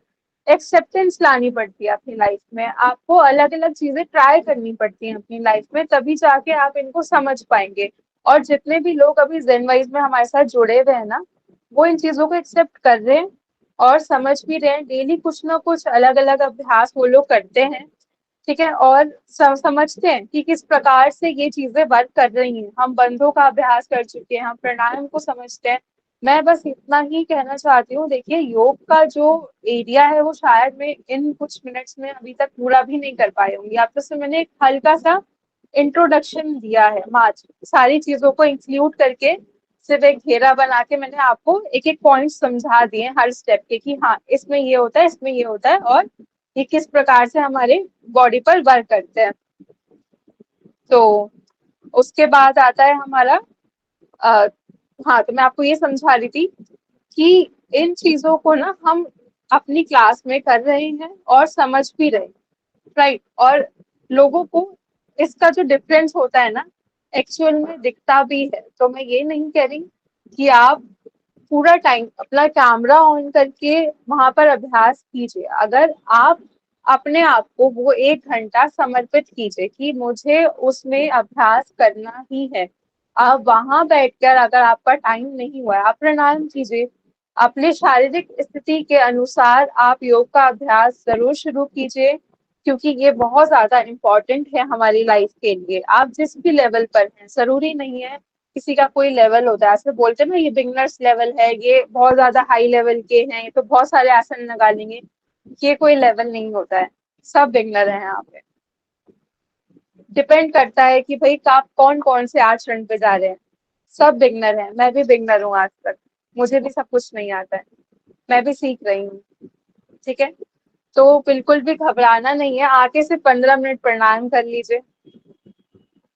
एक्सेप्टेंस लानी पड़ती है अपनी लाइफ में। आपको अलग अलग चीजें ट्राई करनी पड़ती हैं अपनी लाइफ में, तभी जाके आप इनको समझ पाएंगे। और जितने भी लोग अभी जेन वाइज में हमारे साथ जुड़े हुए हैं ना, वो इन चीजों को एक्सेप्ट कर रहे हैं और समझ भी रहे हैं। डेली कुछ ना कुछ अलग अलग अभ्यास वो लोग करते हैं, ठीक है। और समझते हैं कि किस प्रकार से ये चीजें वर्क कर रही हैं। हम बंधों का अभ्यास कर चुके हैं, हम प्राणायाम को समझते हैं। मैं बस इतना ही कहना चाहती हूँ। देखिए, योग का जो एरिया है वो शायद मैं इन कुछ मिनट्स में अभी तक पूरा भी नहीं कर पाई होंगी। आपको सिर्फ मैंने एक हल्का सा इंट्रोडक्शन दिया है, मात्र सारी चीजों को इंक्लूड करके सिर्फ एक घेरा बना के मैंने आपको एक एक पॉइंट समझा दिए हर स्टेप के, कि हाँ इसमें ये होता है, इसमें ये होता है, और ये किस प्रकार से हमारे बॉडी पर वर्क करते हैं। तो उसके बाद आता है हमारा अ, हाँ, तो मैं आपको ये समझा रही थी कि इन चीजों को ना हम अपनी क्लास में कर रहे हैं और समझ भी रहे हैं, राइट। और लोगों को इसका जो डिफरेंस होता है ना, एक्चुअल में दिखता भी है। तो मैं ये नहीं कह रही कि आप पूरा टाइम अपना कैमरा ऑन करके वहां पर अभ्यास कीजिए। अगर आप अपने आप को वो 1 घंटा समर्पित कीजिए कि मुझे उसमें अभ्यास करना ही है। आप वहां बैठकर अगर आपका टाइम नहीं हुआ है, आप प्राणायाम कीजिए। अपने शारीरिक स्थिति के अनुसार आप योग का अभ्यास जरूर शुरू कीजिए, क्योंकि ये बहुत ज्यादा इम्पोर्टेंट है हमारी लाइफ के लिए। आप जिस भी लेवल पर हैं, जरूरी नहीं है किसी का कोई लेवल होता है, ऐसे बोलते हैं ना ये बिगनर्स लेवल है, ये बहुत ज्यादा हाई लेवल के हैं, ये तो बहुत सारे आसन लगा लेंगे। ये कोई लेवल नहीं होता है, सब बिगनर हैं यहाँ पे। डिपेंड करता है कि भाई आप कौन कौन से आचरण पे जा रहे हैं। सब बिगनर हैं, मैं भी बिगनर हूँ आज तक, मुझे भी सब कुछ नहीं आता है, मैं भी सीख रही हूँ। ठीक है, तो बिल्कुल भी घबराना नहीं है, आके सिर्फ 15 मिनट प्राणायाम कर लीजिए।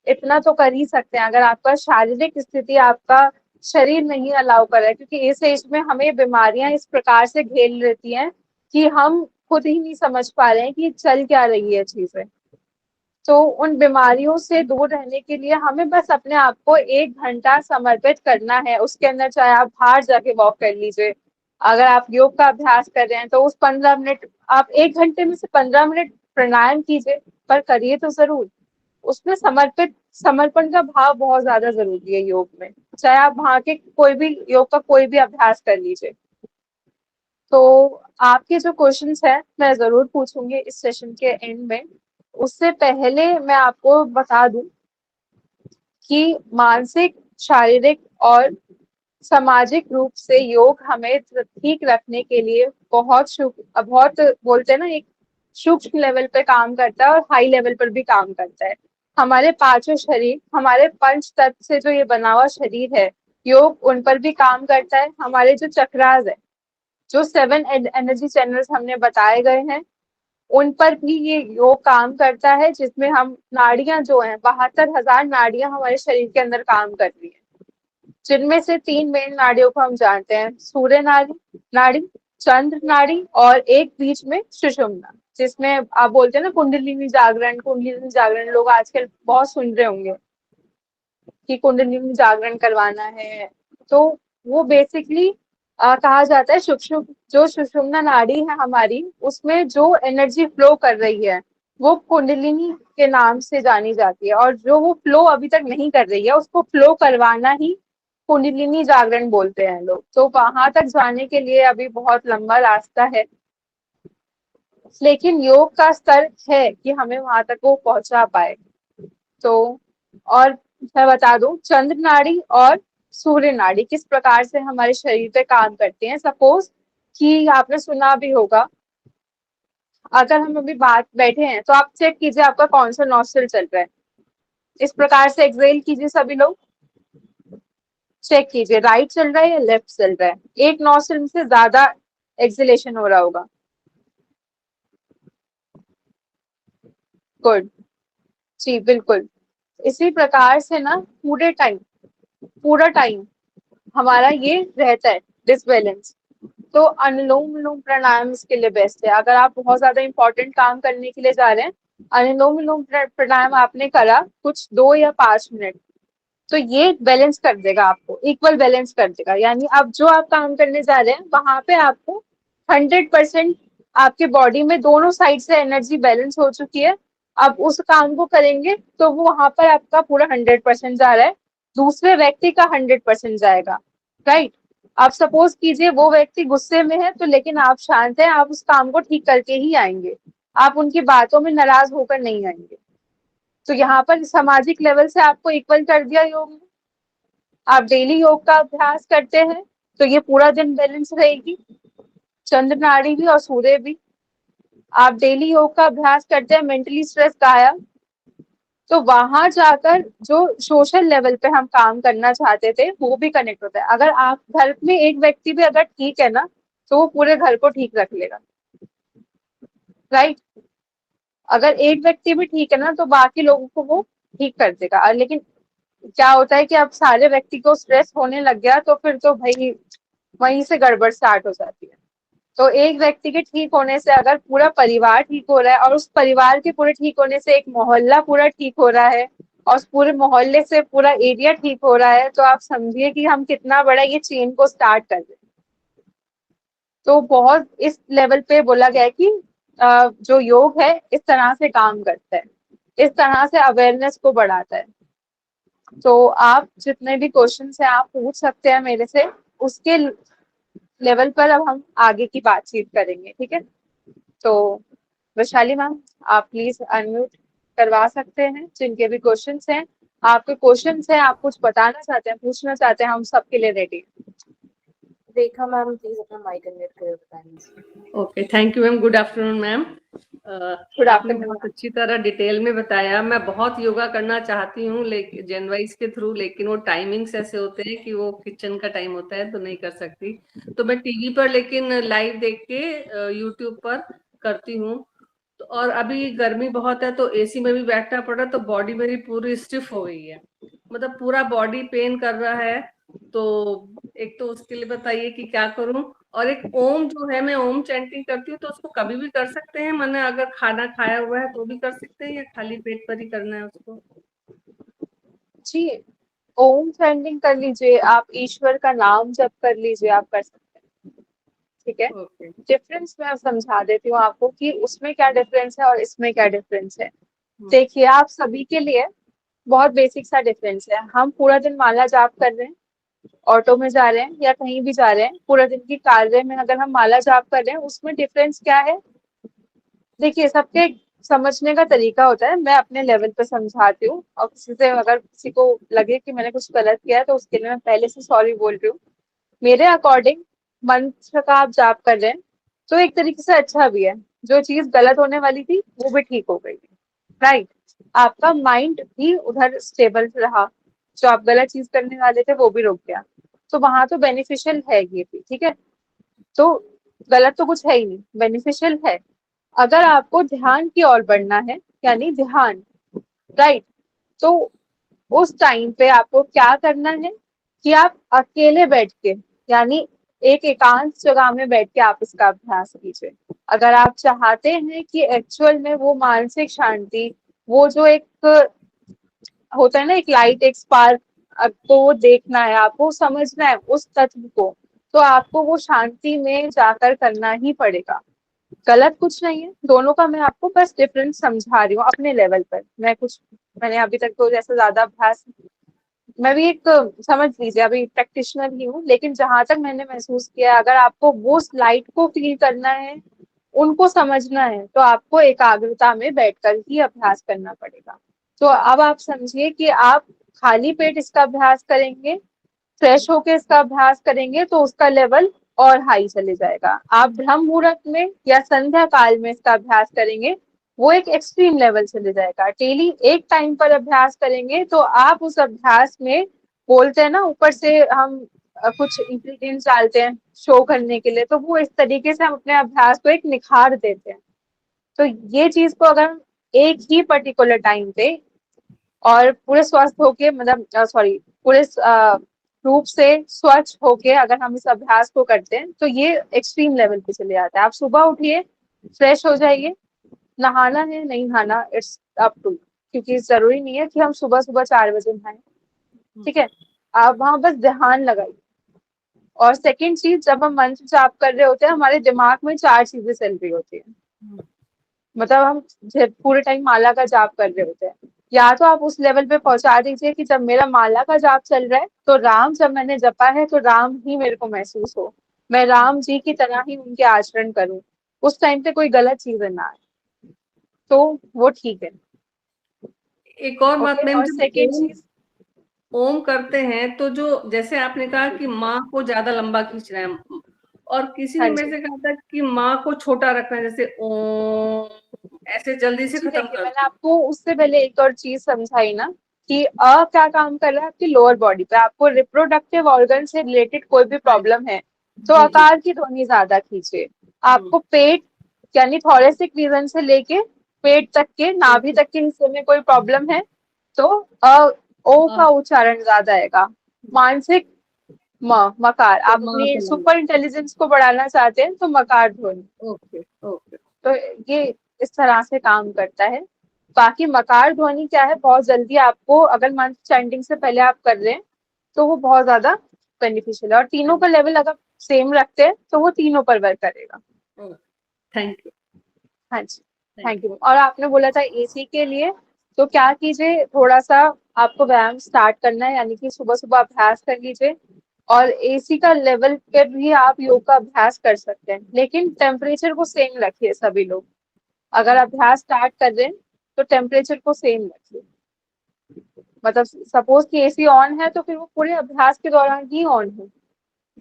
इतना तो कर ही सकते हैं, अगर आपका शारीरिक स्थिति, आपका शरीर नहीं अलाउ कर रहा है, क्योंकि इस एज में हमें बीमारियां इस प्रकार से घेर लेती हैं कि हम खुद ही नहीं समझ पा रहे हैं कि चल क्या रही है चीजें। तो उन बीमारियों से दूर रहने के लिए हमें बस अपने आप को 1 घंटा समर्पित करना है। उसके अंदर चाहे आप बाहर जाके वॉक कर लीजिए, अगर आप योग का अभ्यास कर रहे हैं तो उस 15 मिनट, आप 1 घंटे में से 15 मिनट प्राणायाम कीजिए, पर करिए तो जरूर। उसमें समर्पण का भाव बहुत ज्यादा जरूरी है योग में। चाहे आप वहां के कोई भी योग का कोई भी अभ्यास कर लीजिए। तो आपके जो क्वेश्चंस है मैं जरूर पूछूंगी इस सेशन के एंड में। उससे पहले मैं आपको बता दूं कि मानसिक, शारीरिक और सामाजिक रूप से योग हमें ठीक रखने के लिए बहुत बोलते हैं ना, एक सूक्ष्म लेवल पे काम करता है और हाई लेवल पर भी काम करता है। हमारे पांचों शरीर, हमारे पंच तत्व से जो ये बना हुआ शरीर है, योग उन पर भी काम करता है। हमारे जो चक्रास है, जो 7 एनर्जी चैनल्स हमने बताए गए हैं, उन पर भी ये योग काम करता है, जिसमें हम नाड़ियां जो हैं, 72,000 नाड़ियां हमारे शरीर के अंदर काम कर रही है। जिनमें से 3 मेन नाड़ियों को हम जानते हैं, सूर्य नाड़ी नाड़ी, चंद्र नाड़ी, और एक बीच में सुषुम्ना, जिसमें आप बोलते हैं ना कुंडलिनी जागरण, कुंडलिनी जागरण लोग आजकल बहुत सुन रहे होंगे कि कुंडलिनी जागरण करवाना है। तो वो बेसिकली कहा जाता है जो सुषुम्ना नाड़ी है हमारी, उसमें जो एनर्जी फ्लो कर रही है वो कुंडलिनी के नाम से जानी जाती है, और जो वो फ्लो अभी तक नहीं कर रही है उसको फ्लो करवाना ही कुंडलिनी जागरण बोलते हैं लोग। तो वहां तक जाने के लिए अभी बहुत लंबा रास्ता है, लेकिन योग का स्तर है कि हमें वहां तक वो पहुंचा पाए। तो और मैं बता दूं, चंद्र नाड़ी और सूर्य नाड़ी किस प्रकार से हमारे शरीर पे काम करते हैं। सपोज कि आपने सुना भी होगा, अगर हम अभी बात बैठे हैं तो आप चेक कीजिए आपका कौन सा नॉस्ट्रल चल रहा है। इस प्रकार से एक्सहेल कीजिए, सभी लोग चेक कीजिए राइट चल रहा है या लेफ्ट चल रहा है। एक नॉस्ट्रल में से ज्यादा एक्सहेलेशन हो रहा होगा। गुड, जी बिल्कुल। इसी प्रकार से ना पूरा टाइम हमारा ये रहता है डिसबैलेंस। तो अनुलोम विलोम प्राणायाम इसके लिए बेस्ट है। अगर आप बहुत ज्यादा इंपॉर्टेंट काम करने के लिए जा रहे हैं, अनुलोम विलोम प्राणायाम आपने करा कुछ 2 या 5 मिनट, तो ये बैलेंस कर देगा, आपको इक्वल बैलेंस कर देगा। यानी अब जो आप काम करने जा रहे हैं वहां पे आपको 100% आपके बॉडी में दोनों साइड से एनर्जी बैलेंस हो चुकी है। अब उस काम को करेंगे तो वो वहां पर आपका पूरा 100% जा रहा है, दूसरे व्यक्ति का 100% जाएगा, राइट। आप सपोज कीजिए वो व्यक्ति गुस्से में है, तो लेकिन आप शांत हैं, आप उस काम को ठीक करके ही आएंगे, आप उनकी बातों में नाराज होकर नहीं आएंगे। तो यहाँ पर सामाजिक लेवल से आपको इक्वल कर दिया योग ने। आप डेली योग का अभ्यास करते हैं, तो ये पूरा दिन बैलेंस रहेगी, चंद्र नाड़ी भी और सूर्य भी। आप डेली योग का अभ्यास करते हैं, मेंटली स्ट्रेस गायब। तो वहां जाकर जो सोशल लेवल पे हम काम करना चाहते थे वो भी कनेक्ट होता है। अगर आप घर में एक व्यक्ति भी अगर ठीक है ना, तो वो पूरे घर को ठीक रख लेगा, राइट। अगर एक व्यक्ति भी ठीक है ना, तो बाकी लोगों को वो ठीक कर देगा। लेकिन क्या होता है कि अब सारे व्यक्ति को स्ट्रेस होने लग गया, तो फिर तो भाई वहीं से गड़बड़ स्टार्ट हो जाती है। तो एक व्यक्ति के ठीक होने से अगर पूरा परिवार ठीक हो रहा है, और उस परिवार के पूरे ठीक होने से एक मोहल्ला पूरा ठीक हो रहा है, और उस पूरे मोहल्ले से पूरा एरिया ठीक हो रहा है, तो आप समझिए कि हम कितना बड़ा ये चेन को स्टार्ट कर रहे हैं। तो बहुत इस लेवल पे बोला गया है कि जो योग है इस तरह से काम करता है, इस तरह से अवेयरनेस को बढ़ाता है। तो आप जितने भी क्वेश्चंस हैं आप पूछ सकते हैं मेरे से, उसके लेवल पर अब हम आगे की बातचीत करेंगे, ठीक है। तो वैशाली मैम, आप प्लीज अनम्यूट करवा सकते हैं जिनके भी क्वेश्चंस हैं। आपके क्वेश्चंस हैं, आप कुछ बताना चाहते हैं, पूछना चाहते हैं, हम सबके लिए रेडी हैं। रेखा मैम प्लीज अपना माइक अनम्यूट करके बता दीजिए। Okay, thank you ma'am. Good afternoon ma'am. Good आपने आफ्टरनून। बहुत अच्छी तरह डिटेल में बताया। मैं बहुत योगा करना चाहती हूँ लेकिन जनवाइज के थ्रू, लेकिन वो टाइमिंग्स ऐसे होते हैं कि वो किचन का टाइम होता है तो नहीं कर सकती। तो मैं टीवी पर लेकिन लाइव देख के यूट्यूब पर करती हूँ। तो और अभी गर्मी बहुत है तो एसी में भी बैठना पड़ा, तो बॉडी मेरी पूरी स्टिफ हो गई है, मतलब पूरा बॉडी पेन कर रहा है। तो एक तो उसके लिए बताइए कि क्या करूं। और एक ओम जो है, मैं ओम चैंटिंग करती हूँ, तो उसको कभी भी कर सकते हैं, मैंने अगर खाना खाया हुआ है तो भी कर सकते हैं, या खाली पेट पर ही करना है उसको? जी, ओम चैंटिंग कर लीजिए, आप ईश्वर का नाम जप कर लीजिए, आप कर सकते हैं, ठीक है। ओके। डिफरेंस मैं समझा देती हूँ आपको कि उसमें क्या डिफरेंस है और इसमें क्या डिफरेंस है। देखिए, आप सभी के लिए बहुत बेसिक सा डिफरेंस है। हम पूरा दिन माला जाप कर रहे हैं, ऑटो में जा रहे हैं या कहीं भी जा रहे हैं, पूरा दिन की कार्य में अगर हम माला जाप कर रहे हैं, उसमें डिफरेंस क्या है। देखिए, सबके समझने का तरीका होता है, मैं अपने लेवल पे समझाती हूँ, और किसी से अगर किसी को लगे कि मैंने कुछ गलत किया है तो उसके लिए मैं पहले से सॉरी बोल रही हूँ। मेरे अकॉर्डिंग मंत्र का आप जाप कर रहे हैं तो एक तरीके से अच्छा भी है, जो चीज गलत होने वाली थी वो भी ठीक हो गई, राइट। आपका माइंड भी उधर स्टेबल रहा, जो आप गलत चीज करने वाले थे वो भी रुक गया। तो वहां तो बेनिफिशियल है ये भी, ठीक है। तो गलत तो कुछ है ही नहीं, बेनिफिशियल है। अगर आपको ध्यान की ओर बढ़ना है, यानी ध्यान, राइट, तो उस टाइम पे आपको क्या करना है कि आप अकेले बैठ के, यानी एक एकांत जगह में बैठ के आप इसका अभ्यास कीजिए। अगर आप चाहते हैं कि एक्चुअल में वो मानसिक शांति, वो जो एक होता है ना, एक लाइट, एक स्पार्क, आपको वो देखना है, आपको समझना है उस तत्व को, तो आपको वो शांति में जाकर करना ही पड़ेगा। गलत कुछ नहीं है, दोनों का मैं आपको बस डिफरेंस समझा रही हूँ अपने लेवल पर। मैंने अभी तक तो जैसा ज्यादा अभ्यास, मैं भी एक समझ लीजिए अभी प्रैक्टिशनर ही हूँ, लेकिन जहां तक मैंने महसूस किया, अगर आपको वो लाइट को फील करना है, उनको समझना है, तो आपको एकाग्रता में बैठकर ही अभ्यास करना पड़ेगा। तो अब आप समझिए कि आप खाली पेट इसका अभ्यास करेंगे, फ्रेश होके इसका अभ्यास करेंगे, तो उसका लेवल और हाई चले जाएगा। आप ब्रह्म मुहूर्त में या संध्या काल में इसका अभ्यास करेंगे, वो एक एक्सट्रीम लेवल चले जाएगा। डेली एक टाइम पर अभ्यास करेंगे तो आप उस अभ्यास में, बोलते हैं ना ऊपर से हम कुछ इंग्रेडिएंट्स डालते हैं शो करने के लिए, तो वो इस तरीके से हम अपने अभ्यास को एक निखार देते हैं। तो ये चीज को अगर हम एक ही पर्टिकुलर टाइम पे और पूरे स्वस्थ होके, मतलब सॉरी, पूरे रूप से स्वच्छ होके अगर हम इस अभ्यास को करते हैं, तो ये एक्सट्रीम लेवल पे चले जाता है। आप सुबह उठिए, फ्रेश हो जाइए, नहाना है नहीं नहाना इट्स अप टू, क्योंकि जरूरी नहीं है कि हम सुबह सुबह 4 बजे नहाएं, ठीक है। आप वहां बस ध्यान लगाइए। और सेकंड चीज, जब हम मंत्र जाप कर रहे होते हैं, हमारे दिमाग में 4 चीजें चल रही होती है, मतलब हम पूरे टाइम माला का जाप कर रहे होते हैं। या तो आप उस लेवल पे पहुंचा दीजिए कि जब मेरा माला का जाप चल रहा है तो राम, जब मैंने जपा है तो राम ही मेरे को महसूस हो, मैं राम जी की तरह ही उनके आचरण करूं, उस टाइम पे कोई गलत चीजें ना आए, तो वो ठीक है। एक और बात ओके, मैम, और जब सेकेंड ओम चीज, ओम करते हैं तो जो जैसे आपने कहा कि माँ को ज्यादा लंबा खींचना है, और किसी हाँ ने मेरे जी से कहा था कि माँ को छोटा रखना है, जैसे ओम ऐसे जल्दी से जी, खत्म देखिए कर मैंने दो। आपको उससे पहले एक और चीज समझाई ना कि अ क्या काम कर रहा है आपकी लोअर बॉडी पे। आपको रिप्रोडक्टिव ऑर्गन से रिलेटेड कोई भी हाँ प्रॉब्लम है तो जी जी। आकार की ध्वनि ज्यादा खींचे। हम्म, आपको पेट यानी थोरेसिक रीजन से लेके पेट तक के नाभि तक के हिस्से में कोई प्रॉब्लम है तो ओ अ, का उच्चारण ज्यादा आएगा। मानसिक मकार, तो आप माँ अपनी को लंबा। सुपर इंटेलिजेंस को बढ़ाना चाहते हैं तो मकार ध्वनि। Okay okay. तो ये इस तरह से काम करता है। बाकी मकार ध्वनि क्या है, बहुत जल्दी आपको अगर मंथ चैंटिंग से पहले आप कर रहे हैं तो वो बहुत ज्यादा बेनिफिशियल है, और तीनों का लेवल अगर सेम रखते हैं तो वो तीनों पर वर्क करेगा। Thank you. हाँ जी, थैंक थैंक यू। और आपने बोला था एसी के लिए, तो क्या कीजिए, थोड़ा सा आपको व्यायाम स्टार्ट करना है, यानी कि सुबह सुबह अभ्यास कर लीजिए। और एसी का लेवल पे भी आप योग का अभ्यास कर सकते हैं, लेकिन टेम्परेचर को सेम रखिए सभी लोग। अगर यू। अभ्यास स्टार्ट कर रहे हैं तो टेम्परेचर को सेम रखिए। मतलब सपोज कि एसी ऑन है तो फिर वो पूरे अभ्यास के दौरान ही ऑन हो,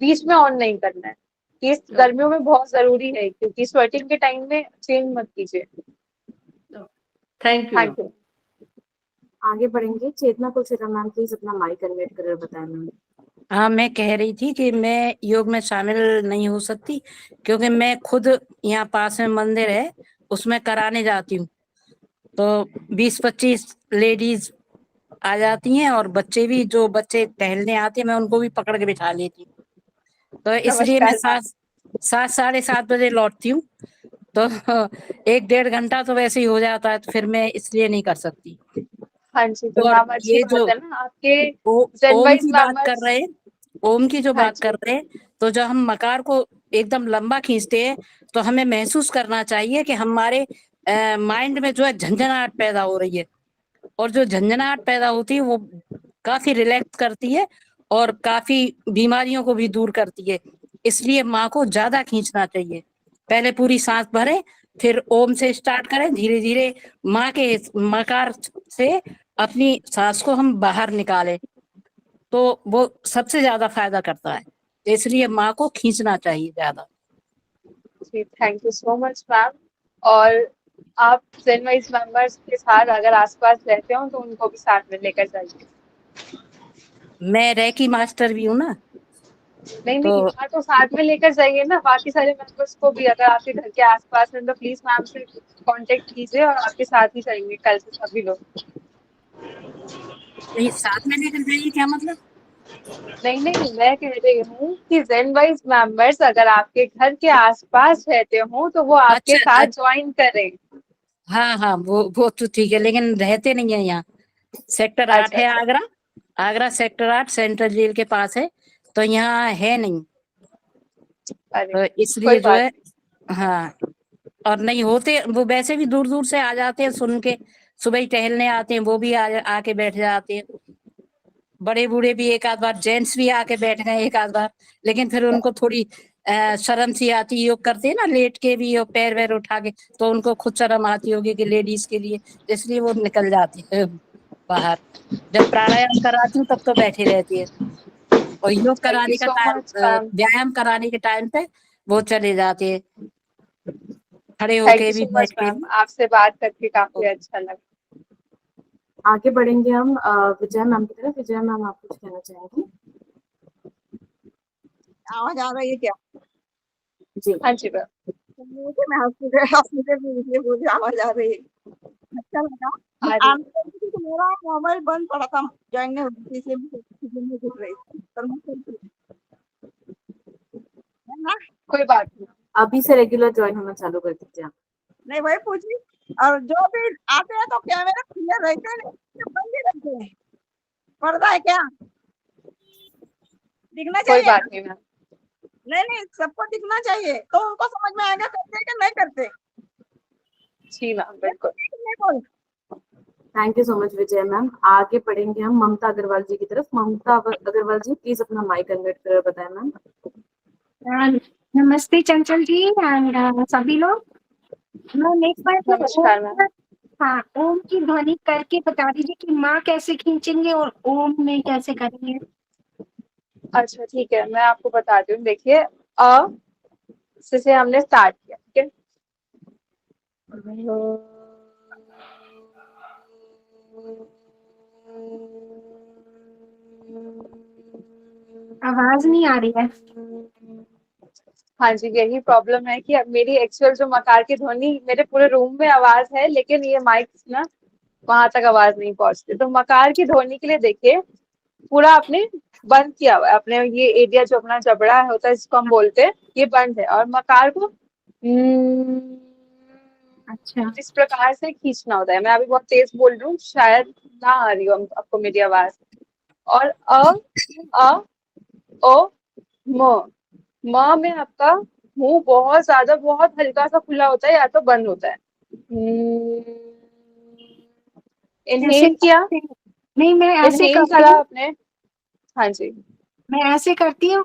बीच में ऑन नहीं करना है। ये गर्मियों में बहुत जरूरी है क्योंकि स्वेटिंग के टाइम में चेंज मत कीजिए। Thank you ma'am. Thank you. आगे बढ़ेंगे, चेतना कुलशेखर मैम, प्लीज अपना माइक अनम्यूट कर बताएं मैम। हाँ, मैं कह रही थी कि मैं योग में शामिल नहीं हो सकती क्योंकि मैं खुद यहाँ पास में मंदिर है उसमें कराने जाती हूँ, तो 20-25 लेडीज आ जाती हैं और बच्चे भी, जो बच्चे टहलने आते हैं मैं उनको भी पकड़ के बिठा लेती हूँ। तो इसलिए मैं नमस्कार मैम। 7-7:30 बजे लौटती हूँ, तो 1-1.5 घंटा तो वैसे ही हो जाता है, तो फिर मैं इसलिए नहीं कर सकती। हाँ जी, तो और मैम अच्छी ये बात जो है ना, आपके ओम जेनवाइज की बात कर मेंबर्स। रहे हैं, ओम की जो हाँ बात कर जी रहे हैं, तो जब हम मकार को एकदम लंबा खींचते हैं तो हमें महसूस करना चाहिए कि हमारे माइंड में जो है झंझनाहट पैदा हो रही है, और जो झंझनाहट पैदा होती है वो काफी रिलैक्स करती है और काफी बीमारियों को भी दूर करती है। इसलिए माँ को ज्यादा खींचना चाहिए। पहले पूरी सांस भरें, फिर ओम से स्टार्ट करें, धीरे धीरे माँ के मकार से अपनी सांस को हम बाहर निकालें, तो वो सबसे ज्यादा फायदा करता है। इसलिए माँ को खींचना चाहिए ज्यादा। जी, thank you so much ma'am. और आप जेनवाइज मेंबर्स के साथ अगर आसपास रहते हो तो उनको भी साथ में लेकर जाइए। मैं रेकी मास्टर भी हूँ ना, नहीं तो नहीं, हाँ तो साथ में लेकर जाइए ना बाकी सारे मेंबर्स को भी। अगर आपके घर के आसपास हैं तो प्लीज मैम से कांटेक्ट कीजिए और आपके साथ ही जाएंगे कल से सभी लोग। नहीं, साथ में लेकर जाइए क्या मतलब? नहीं नहीं, मैं कह रही हूँ कि जेन वाइज मेंबर्स अगर आपके घर के आसपास रहते हो तो वो आपके अच्छा, साथ ज्वाइन करें। हाँ हाँ, वो तो ठीक है, लेकिन रहते नहीं है यहाँ। सेक्टर 8 अच्छा है अच्छा। Agra, Agra sector 8 central jail के पास है, तो यहाँ है नहीं, अरे तो कोई इसलिए जो बात है, हाँ। और नहीं होते, वो वैसे भी दूर दूर से आ जाते हैं सुन के, सुबह ही टहलने आते हैं, वो भी आके बैठ जाते हैं। बड़े बूढ़े भी एक आध बार, जेंट्स भी आके बैठ गए एक आध बार, लेकिन फिर उनको थोड़ी शर्म सी आती, योग करते हैं ना लेट के भी और पैर वैर उठा के, तो उनको खुद शर्म आती होगी कि लेडीज के लिए, इसलिए वो निकल जाती है बाहर। जब प्राणायाम कराती हूँ तब तो बैठी रहती है, और योग थैंक यू कराने का सो टाइम, मच मैम। व्यायाम कराने के टाइम पे वो चले जाते हैं, खड़े थैंक होके यू भी सो बैठ मच के मैम, भी। आपसे बात करके काफी तो अच्छा लगा। आगे बढ़ेंगे हम विजय मैम की तरफ। विजय मैम, आप कुछ कहना चाहेंगे? आवाज आ रही है क्या? जी। हाँ जी मैम। तो मुझे मैं हॉस्पिटल में इसलिए मुझे आवाज आ रही है। अच्छा लगा। आ रही आने लगी थी तो मेरा मोबाइल बंद पड़ा था, ज्वाइन नहीं हो रही थी, इसलिए मैं किचन में घुस रही थी, पर मैं करती हूँ, है ना? कोई बात नहीं। अभी से रेगुलर ज्वाइन होना चालू कर दीजिए आप। नहीं वही पूछी। और जो भी आते हैं तो कैमरा क्लियर रहते हैं, लेकिन बंद ही रहते हैं। पर्दा है क्या? दिखना कोई चाहिए बात ना? नहीं मैम। नहीं नहीं, सबको दिखना चाहिए तो उनको समझ में आएगा करते हैं कि नहीं करते। जी मैम ये बिल्कुल। नहीं बोल। Thank you so much Vijay ma'am. आगे बढ़ेंगे हम ममता अग्रवाल जी की तरफ। ममता अग्रवाल जी, प्लीज अपना माइक अनम्यूट कर बताएं मैम। नमस्ते चंचल जी एंड सभी लोग। मैं नेक्स्ट बार नमस्कार मैम। हाँ, ओम की ध्वनि करके बता दीजिए कि माँ कैसे खींचेंगे और ओम में कैसे करेंगे। अच्छा ठीक है, मैं आपको बताती हूँ। देखिए, अ से हमने स्टार्ट किया, ठीक है। आवाज नहीं आ रही है। हाँ जी, यही प्रॉब्लम है कि अब मेरी एक्चुअल जो मकार की ध्वनि, मेरे पूरे रूम में आवाज है, लेकिन ये माइक ना वहां तक आवाज नहीं पहुंचती। तो मकार की ध्वनि के लिए देखिए, पूरा आपने बंद किया हुआ है, अपने ये एरिया जो अपना जबड़ा होता है जिसको हम बोलते हैं, ये बंद है, और मकार को अच्छा, इस प्रकार से खींचना होता है। मैं अभी बहुत तेज बोल रही हूँ, शायद ना आ रही हो आपको मेरी आवाज। और अ ओ म में आपका मुंह बहुत ज्यादा, बहुत हल्का सा खुला होता है या तो बंद होता है। ऐसे इनहेल किया, नहीं, मैं ऐसे इनहेल करती करा हूँ, आपने। हाँ जी, मैं ऐसे करती हूँ।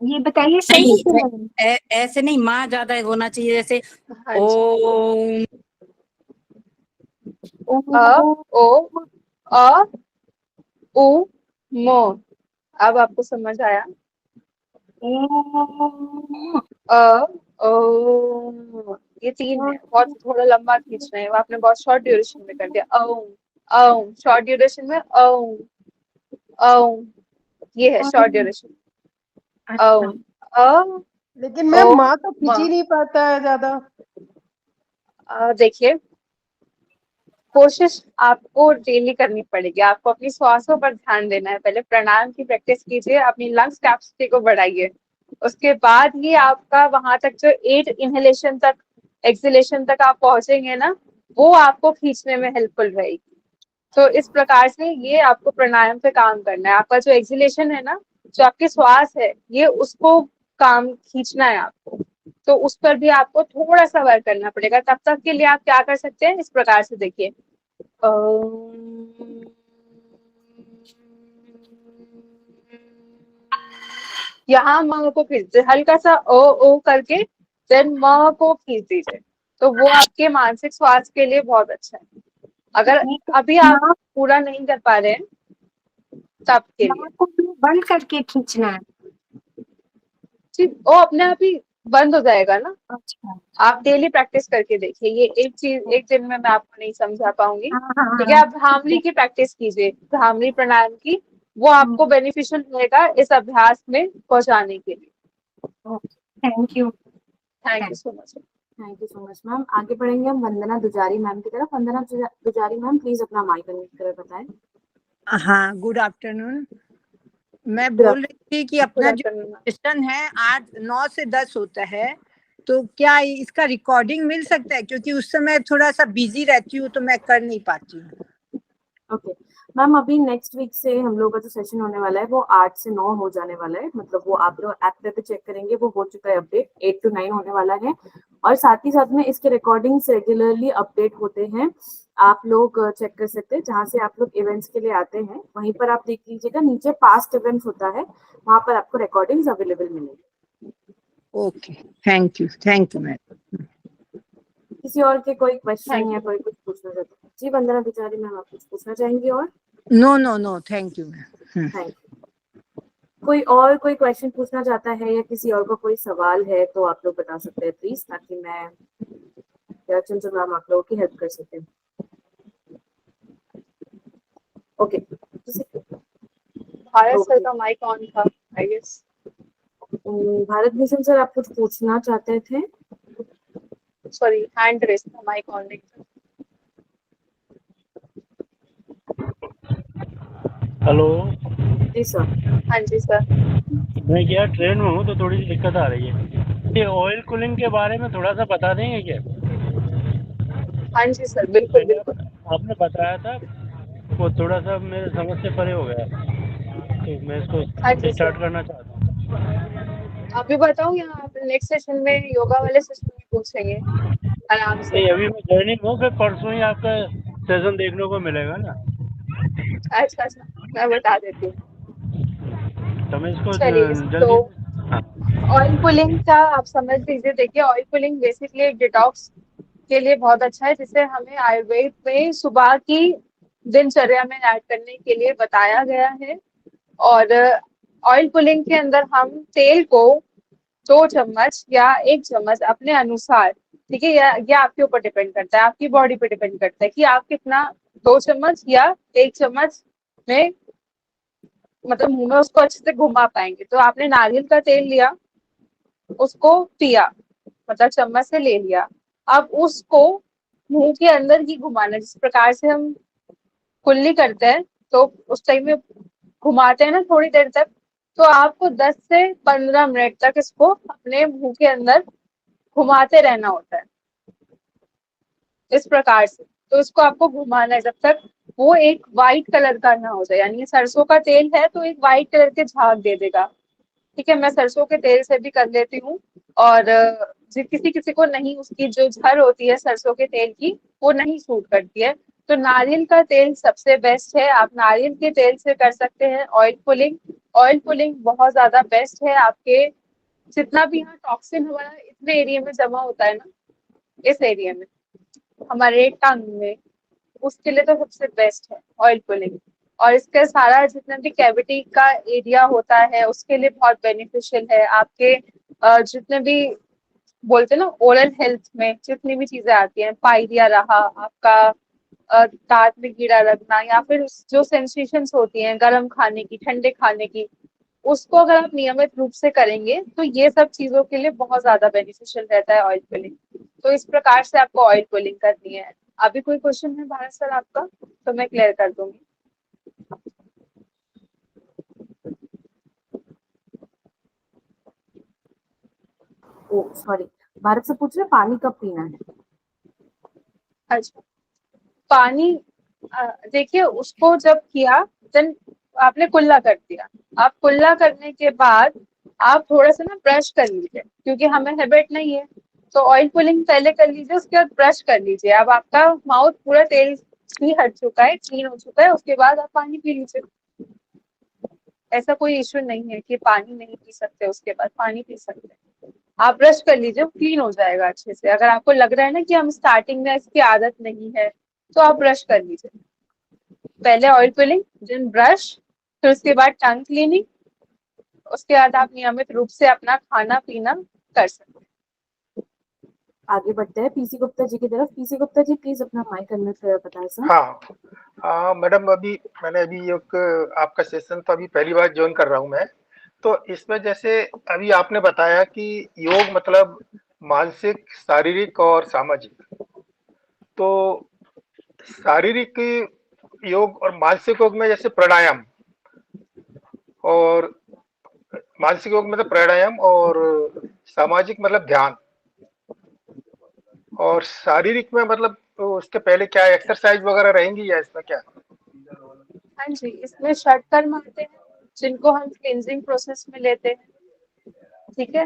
ये बताइए सही है कि नहीं, नहीं? ऐसे नहीं, माँ ज्यादा होना चाहिए, जैसे हाँ जी। ओम। अ ओ अ उ म। अब आपको समझ आया? अ ओ, ये तीन है, बहुत थोड़ा लंबा खींचना है, वो आपने बहुत शॉर्ट ड्यूरेशन में कर दिया। शॉर्ट ड्यूरेशन में ये है शॉर्ट ड्यूरेशन। अच्छा, अ लेकिन मैम ओ माँ तो खींच म। ही नहीं पाता है ज्यादा। देखिए, कोशिश आपको डेली करनी पड़ेगी। आपको अपनी श्वासों पर ध्यान देना है। पहले प्राणायाम की प्रैक्टिस कीजिए, अपनी लंग्स कैपेसिटी को बढ़ाइए। उसके बाद ही आपका वहां तक जो एट इनहेलेशन तक, एक्सहेलेशन तक आप पहुंचेंगे ना, वो आपको खींचने में हेल्पफुल रहेगी। तो इस प्रकार से ये आपको प्राणायाम पे काम करना है। आपका जो एक्सहेलेशन है ना, जो आपकी श्वास है, ये उसको काम खींचना है आपको। तो उस पर भी आपको थोड़ा सा वर्क करना पड़ेगा। तब तक के लिए आप क्या कर सकते हैं, इस प्रकार से देखिए। यहाँ म को खींच दीजिए, हल्का सा ओ करके, देन म को खींच दीजिए। तो वो आपके मानसिक स्वास्थ्य के लिए बहुत अच्छा है। अगर नहीं तो अभी आप माँ पूरा नहीं कर पा रहे हैं, तब के लिए माँ को भी बंद करके खींचना है। ठीक, वो अपने आप ही बंद हो जाएगा ना। अच्छा, आप डेली प्रैक्टिस करके देखिए। ये एक चीज एक दिन में मैं आपको नहीं समझा पाऊंगी। हाँ हाँ ठीक है, हाँ, आप भ्रामरी की प्रैक्टिस कीजिए, भ्रामरी प्राणायाम की। वो आपको बेनिफिशियल रहेगा इस अभ्यास में पहुंचाने के लिए। Thank you. Thank you so much. Thank you so much ma'am. आगे बढ़ेंगे हम वंदना दुजारी मैम की तरफ। वंदना दुजारी मैम, प्लीज अपना माइक अनम्यूट कर बताएं। हाँ, गुड आफ्टरनून। मैं Good बोल रही थी कि गुड अपना जो आफ्टरनून। सेशन है आज 9 से 10 होता है, तो क्या इसका रिकॉर्डिंग मिल सकता है? क्योंकि उस समय थोड़ा सा बिजी रहती हूँ तो मैं कर नहीं पाती हूँ। ओके मैम, अभी नेक्स्ट वीक से हम लोग का जो सेशन होने वाला है वो 8 से 9 हो जाने वाला है। मतलब वो आप लोग ऐप पे चेक करेंगे, वो हो चुका है अपडेट, 8 to 9 होने वाला है। और साथ ही साथ में इसके रिकॉर्डिंग्स रेगुलरली अपडेट होते हैं, आप लोग चेक कर सकते हैं। जहाँ से आप लोग इवेंट्स के लिए आते हैं वहीं पर आप देख लीजिएगा, नीचे पास्ट इवेंट्स होता है, वहां पर आपको रिकॉर्डिंग्स अवेलेबल मिलेंगे। Okay, thank you ma'am. किसी और के कोई क्वेश्चन थैंक या यू। कोई कुछ पूछना चाहते हैं? जी वंदना बिचारी मैम, आप कुछ पूछना चाहेंगी और? No, thank you ma'am. Thank you. कोई और कोई क्वेश्चन पूछना चाहता है या किसी और का कोई सवाल है तो आप लोग बता सकते हैं प्लीज, ताकि मैं या चंचल मैम आप लोगों की हेल्प कर सकें। Okay Bharat sir okay. का माइक ऑन था, I guess. Bharat Bhushan sir, आप कुछ पूछना चाहते थे? सॉरी, हैंड रेस था, माइक ऑन नहीं था। हेलो। जी सर। हाँ जी सर। मैं क्या ट्रेन में हूँ तो थोड़ी सी दिक्कत आ रही है। ये ऑयल कूलिंग के बारे में थोड़ा सा बता देंगे क्या? हाँ जी सर, बिल्कुल पहले बिल्कुल। आपने बताया था, वो थोड़ा सा मेरे समझ से परे हो गया, तो मैं इसको हाँ जी सर, स्टार्ट करना चाहता हूँ। अभी बताऊँ या आप नेक्स्ट सेशन में, योगा वाले सेशन में पूछेंगे आराम से? नहीं, अभी मैं जॉइनिंग हूँ, फिर परसों ही आपका सेशन देखने को मिलेगा ना। अच्छा, मैं बता देती हूँ। तो मैं इसको चलिए, जल्दी तो से ऑयल पुलिंग का आप समझ लीजिए, देखिए ऑयल पुलिंग बेसिकली एक डिटॉक्स के लिए बहुत अच्छा है, जिसे हमें आयुर्वेद में सुबह की दिनचर्या में ऐड करने के लिए बताया गया है। और ऑयल पुलिंग के अंदर हम तेल को 2 चम्मच या 1 चम्मच अपने अनुसार, ठीक है, ये आपके ऊपर डिपेंड करता है, आपकी बॉडी पे डिपेंड करता है कि आप कितना 2 चम्मच या 1 चम्मच में मतलब मुंह में उसको अच्छे से घुमा पाएंगे। तो आपने नारियल का तेल लिया, उसको पिया, मतलब चम्मच से ले लिया, अब उसको मुंह के अंदर ही घुमाना, जिस प्रकार से हम कुल्ली करते हैं तो उस टाइम में घुमाते हैं ना थोड़ी देर तक, तो आपको 10 से 15 मिनट तक इसको अपने मुंह के अंदर घुमाते रहना होता है इस प्रकार से। तो इसको आपको घुमाना है जब तक वो एक वाइट कलर का ना हो जाए, यानी ये सरसों का तेल है तो एक वाइट कलर के झाग दे देगा। ठीक है, मैं सरसों के तेल से भी कर लेती हूँ, और किसी किसी को नहीं, उसकी जो झर होती है सरसों के तेल की वो नहीं सूट करती है, तो नारियल का तेल सबसे बेस्ट है। आप नारियल के तेल से कर सकते हैं ऑयल पुलिंग। ऑयल पुलिंग बहुत ज्यादा बेस्ट है आपके, जितना भी यहाँ टॉक्सिन हमारा इतने एरिया में जमा होता है ना, इस एरिया में हमारे टंग में, उसके लिए तो सबसे बेस्ट है ऑयल पुलिंग। और इसका सारा जितना भी कैविटी का एरिया होता है उसके लिए बहुत बेनिफिशियल है। आपके जितने भी बोलते हैं ना ओरल हेल्थ में जितनी भी चीजें आती हैं, पाइरिया रहा आपका, दांत में कीड़ा लगना, या फिर जो सेंसेशंस होती हैं गर्म खाने की, ठंडे खाने की, उसको अगर आप नियमित रूप से करेंगे तो ये सब चीजों के लिए बहुत ज्यादा बेनिफिशियल रहता है ऑयल पुलिंग। तो इस प्रकार से आपको ऑयल पुलिंग करनी है। अभी कोई क्वेश्चन है भारत सर आपका, तो मैं क्लियर कर दूंगी। ओ सॉरी, भारत से पूछ रहे हैं पानी कब पीना है। अच्छा, पानी देखिए उसको जब किया, देन आपने कुल्ला कर दिया, आप कुल्ला करने के बाद आप थोड़ा सा ना ब्रश कर लीजिए, क्योंकि हमें हैबिट नहीं है, तो ऑयल पुलिंग पहले कर लीजिए, उसके बाद ब्रश कर लीजिए। अब आपका माउथ पूरा तेल भी हट चुका है, क्लीन हो चुका है, उसके बाद आप पानी पी लीजिए। ऐसा कोई इश्यू नहीं है कि पानी नहीं पी सकते, उसके बाद पानी पी सकते हैं। आप ब्रश कर लीजिए, क्लीन हो जाएगा अच्छे से। अगर आपको लग रहा है ना कि हम स्टार्टिंग में इसकी आदत नहीं है, तो आप ब्रश कर लीजिए, पहले ऑयल पुलिंग देन ब्रश, फिर उसके बाद टंग क्लीनिंग, उसके बाद आप नियमित रूप से अपना खाना पीना कर सकते हैं। आगे बढ़ते हैं पीसी गुप्ता जी की तरफ। पीसी गुप्ता जी प्लीज अपना माइक अनम्यूट कर बताएं सर। हाँ मैडम, मैंने एक आपका सेशन तो अभी पहली बार ज्वाइन कर रहा हूँ मैं। तो इसमें जैसे अभी आपने बताया कि योग मतलब मानसिक, शारीरिक और सामाजिक। तो शारीरिक योग और मानसिक योग में जैसे प्राणायाम, और मानसिक योग मतलब प्राणायाम, और सामाजिक मतलब ध्यान, और शारीरिक में मतलब तो उसके पहले क्या एक्सरसाइज वगैरह रहेंगी या इसमें क्या? हाँ जी, इसमें षट कर्म आते हैं जिनको हम क्लींजिंग प्रोसेस में लेते हैं। ठीक है,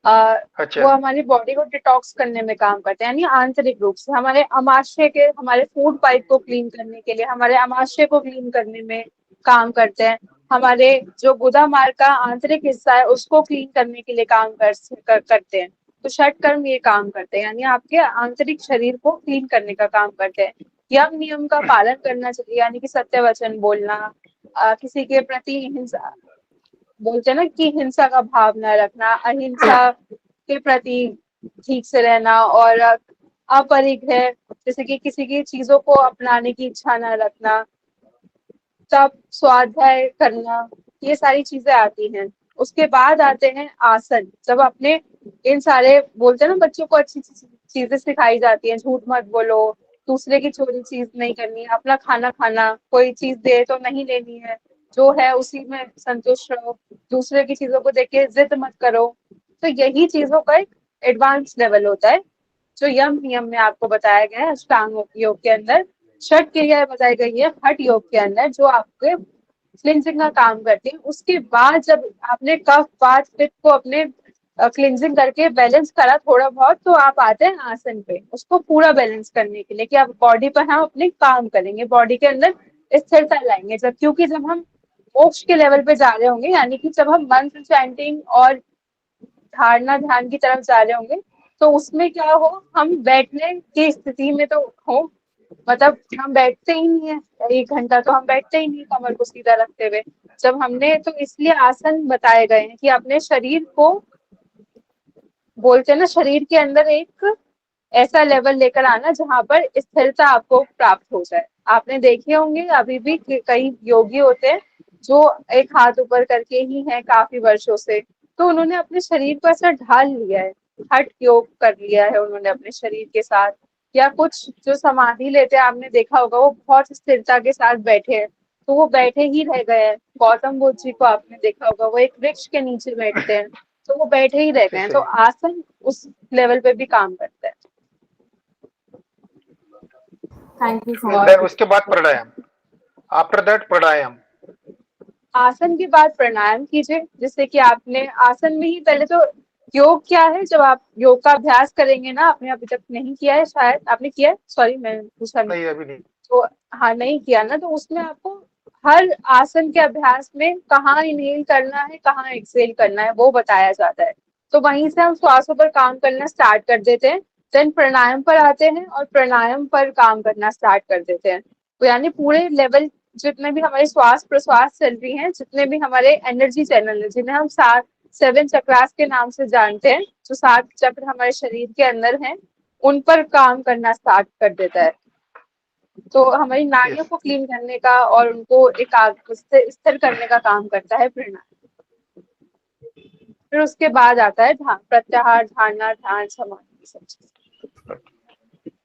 अच्छा। वो हमारी बॉडी को डिटॉक्स करने में काम करते हैं, यानी आंतरिक रूप से हमारे अमाशय के, हमारे फूड पाइप को क्लीन करने के लिए, हमारे अमाशय को क्लीन करने में काम करते हैं। हमारे जो गुदा मार्ग का आंतरिक हिस्सा है उसको क्लीन करने के लिए काम करते हैं। तो षट कर्म ये काम करते हैं, यानी आपके आंतरिक शरीर को क्लीन करने का काम करते हैं। यम नियम का पालन करना चाहिए, यानी कि सत्य वचन बोलना, किसी के प्रति हिंसा, बोलते हैं ना कि हिंसा का भाव न रखना, अहिंसा के प्रति ठीक से रहना, और अपरिग्रह, जैसे कि किसी की चीजों को अपनाने की इच्छा न रखना, तब स्वाध्याय करना, ये सारी चीजें आती हैं। उसके बाद आते हैं आसन। जब अपने इन सारे, बोलते हैं ना बच्चों को अच्छी चीजें सिखाई जाती हैं, झूठ मत बोलो, दूसरे की चोरी चीज नहीं करनी, अपना खाना खाना, कोई चीज दे तो नहीं लेनी है, जो है उसी में संतुष्ट रहो, दूसरे की चीजों को देख के जिद मत करो। तो यही चीजों का एक एडवांस लेवल होता है जो यम नियम में आपको बताया गया है। अष्टांग योग के अंदर षट क्रियाएं बताई गई है हठ योग के अंदर, जो आपके क्लिनजिंग का काम करती है। उसके बाद जब आपने कफ वात पित्त को अपने क्लिनजिंग करके बैलेंस करा थोड़ा बहुत, तो आप आते हैं आसन पे, उसको पूरा बैलेंस करने के लिए कि आप बॉडी पर हम अपने काम करेंगे, बॉडी के अंदर स्थिरता लाएंगे। जब क्योंकि जब हम मोक्ष के लेवल पे जा रहे होंगे, यानी कि जब हम मंत्र चैंटिंग और धारणा ध्यान की तरफ जा रहे होंगे, तो उसमें क्या हो, हम बैठने की स्थिति में तो हो, मतलब हम बैठते ही नहीं है, 1 घंटा तो हम बैठते ही नहीं कमर को सीधा रखते हुए। जब हमने तो इसलिए आसन बताए गए हैं कि अपने शरीर को, बोलते हैं ना, शरीर के अंदर एक ऐसा लेवल लेकर आना जहां पर स्थिरता आपको प्राप्त हो जाए। आपने देखे होंगे अभी भी कई योगी होते हैं जो एक हाथ ऊपर करके ही हैं काफी वर्षों से, तो उन्होंने अपने शरीर को ऐसा ढाल लिया है, हठ योग कर लिया है उन्होंने अपने शरीर के साथ। या कुछ जो समाधि लेते हैं, आपने देखा होगा वो बहुत स्थिरता के साथ बैठे हैं, तो वो बैठे ही रह गए हैं। गौतम बुद्ध जी को आपने देखा होगा, वो एक वृक्ष के नीचे बैठते हैं, तो वो बैठे ही रह गए हैं। तो आसन उस लेवल पे भी काम करता है। Thank you so then much. उसके बाद प्राणायाम, आफ्टर दैट प्राणायाम। आसन के बाद प्राणायाम कीजिए, जिससे कि आपने आसन में ही पहले तो योग क्या है, जब आप योग का अभ्यास करेंगे ना, आपने अभी तक नहीं किया है, शायद आपने किया है, सॉरी मैं पूछा नहीं, नहीं अभी नहीं। तो हाँ नहीं किया ना, तो उसमें आपको हर आसन के अभ्यास में कहाँ इनहेल करना है, कहाँ एक्सहेल करना है, वो बताया जाता है। तो वहीं से हम श्वासों पर काम करना स्टार्ट कर देते हैं, देन प्राणायाम पर आते हैं और प्राणायाम पर काम करना स्टार्ट कर देते हैं। तो यानी पूरे लेवल जितने भी हमारे श्वास प्रश्वास चल रही हैं, जितने भी हमारे एनर्जी चैनल है, जिन्हें हम 7 चक्रास के नाम से जानते हैं, जो 7 चक्र हमारे शरीर के अंदर हैं, उन पर काम करना स्टार्ट कर देता है। तो हमारी नाड़ियों को क्लीन करने का और उनको स्थिर करने का काम करता है प्राणायाम। फिर उसके बाद आता है प्रत्याहार, धारणा, ध्यान, समाधि, सब चीज।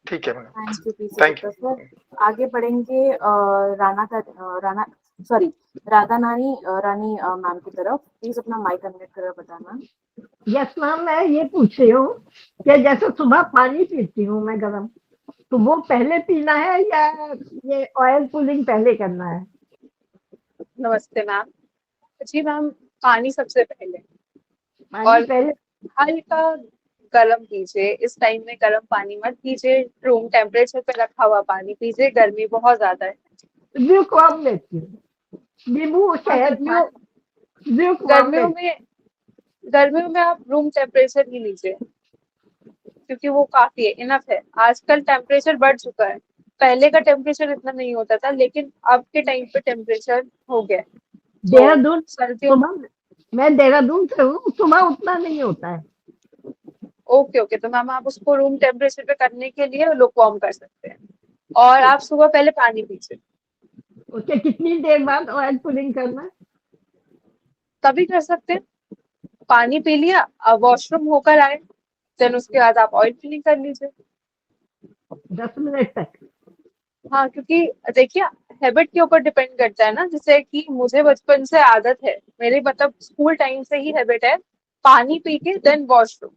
ठीक है madam, thank you thank you. Sir. आगे बढ़ेंगे रानी मैम की तरफ। प्लीज अपना माइक अनम्यूट कर बताना। यस मैम, मैं ये पूछ रही हूँ कि जैसे सुबह पानी पीती हूँ मैं गरम, तो वो पहले पीना है या ये ऑयल पुलिंग पहले करना है? नमस्ते मैम। जी मैम, पानी सबसे पहले, पानी और पहले। हल्का गर्म कीजिए। इस टाइम में गर्म पानी मत पीजिए, रूम टेम्परेचर पे रखा हुआ पानी पीजिए, गर्मी बहुत ज्यादा है। ल्यूकवार्म लेती हूँ, नींबू शहद गर्मियों ल्यूकवार्म गर्मियों में आप रूम टेम्परेचर ही लीजिए, क्योंकि वो काफी है, इनफ है। आजकल टेम्परेचर बढ़ चुका है, पहले का टेम्परेचर इतना नहीं होता था, लेकिन अब के टाइम पे टेम्परेचर हो गया है। देहरादून सर्दियों, सुबह, मैं देहरादून से हूँ, सुबह उतना नहीं होता है। ओके, तो मैम आप उसको रूम टेम्परेचर पे करने के लिए लुकवार्म कर सकते हैं, और आप सुबह पहले पानी पीजिए। उसके कितनी देर बाद ऑयल पुलिंग करना है? तभी कर सकते हैं। पानी पी लिया, अब वॉशरूम होकर आए, देन उसके बाद आप ऑयल पुलिंग कर लीजिए। 10 मिनट तक? हाँ, क्योंकि देखिए हैबिट के ऊपर डिपेंड करता है ना, जैसे कि मुझे बचपन से आदत है, मेरे मतलब स्कूल टाइम से ही हैबिट है पानी पी के देन वॉशरूम,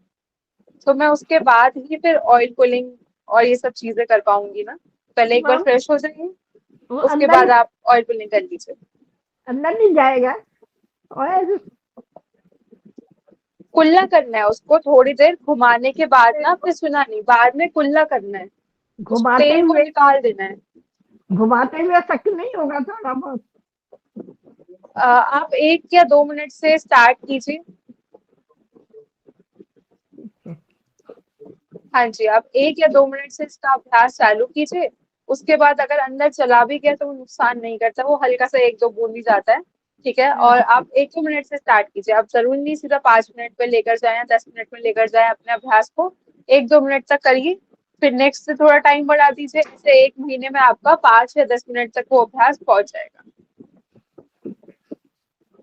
तो मैं उसके बाद ही फिर ऑयल पुलिंग और ये सब चीजें कर पाऊंगी ना। पहले एक बार फ्रेश हो जाइए, वो उसके बाद आप ऑयल पुलिंग कर लीजिए। अंदर नहीं जाएगा ऑयल? कुल्ला करना है उसको, थोड़ी देर घुमाने के बाद ना, फिर सुना नहीं, बाद में कुल्ला करना है, उस घुमाते तेल को हुए निकाल देना है। शक नहीं होगा थोड़ा बहुत? आप 1 या 2 मिनट से स्टार्ट कीजिए। हाँ जी, आप 1 या 2 मिनट से इसका अभ्यास चालू कीजिए। उसके बाद अगर अंदर चला भी गया तो वो नुकसान नहीं करता, वो हल्का सा 1-2 बूंद ही जाता है, ठीक है। और आप 1-2 मिनट से स्टार्ट कीजिए, आप जरूरी नहीं सीधा 5 मिनट पे लेकर जाए या 10 मिनट में लेकर जाए अपने अभ्यास को। 1-2 मिनट तक करिए, फिर नेक्स्ट से थोड़ा टाइम बढ़ा दीजिए, इससे 1 महीने में आपका 5 या 10 मिनट तक वो अभ्यास पहुंच जाएगा।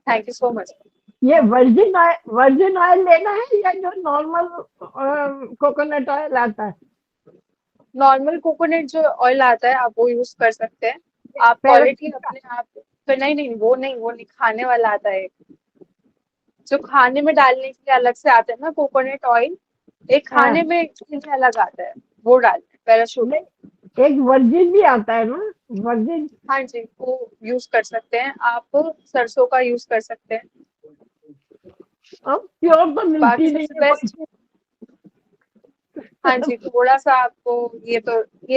Thank you so much. ये वर्जिन ऑयल लेना है या जो नॉर्मल कोकोनट ऑयल आता है? नॉर्मल कोकोनट जो ऑयल आता है आप वो यूज कर सकते हैं। आप क्वालिटी अपने आप, तो नहीं, वो नहीं खाने वाला आता है, जो खाने में डालने के लिए अलग से आता है ना कोकोनट ऑयल, एक खाने में अलग आता है, वो डालते हैं पैराशूट। एक वर्जिन भी आता है ना, वर्जिन? हाँ जी, वो यूज कर सकते हैं आप, सरसों का यूज कर सकते हैं। अब प्योर तो मिलती बाकी नहीं सबसे है। बेस्ट, हाँ जी, थोड़ा सा आपको ये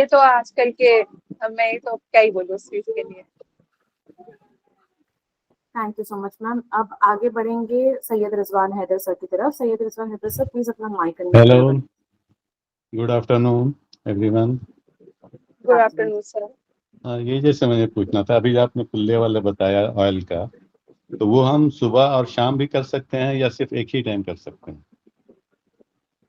तो आजकल के, मैं तो क्या ही बोलूँ उस चीज के लिए। Thank you so much ma'am. अब आगे बढ़ेंगे सैयद रिजवान हैदर सर की तरफ। सैयद रिजवान हैदर सर, प्लीज अपना mic hello, good afternoon everyone. Good afternoon sir. ये जैसे मैंने पूछना था, अभी आपने कुल्ले वाला बताया ऑयल का, तो वो हम सुबह और शाम भी कर सकते हैं या सिर्फ एक ही टाइम कर सकते हैं?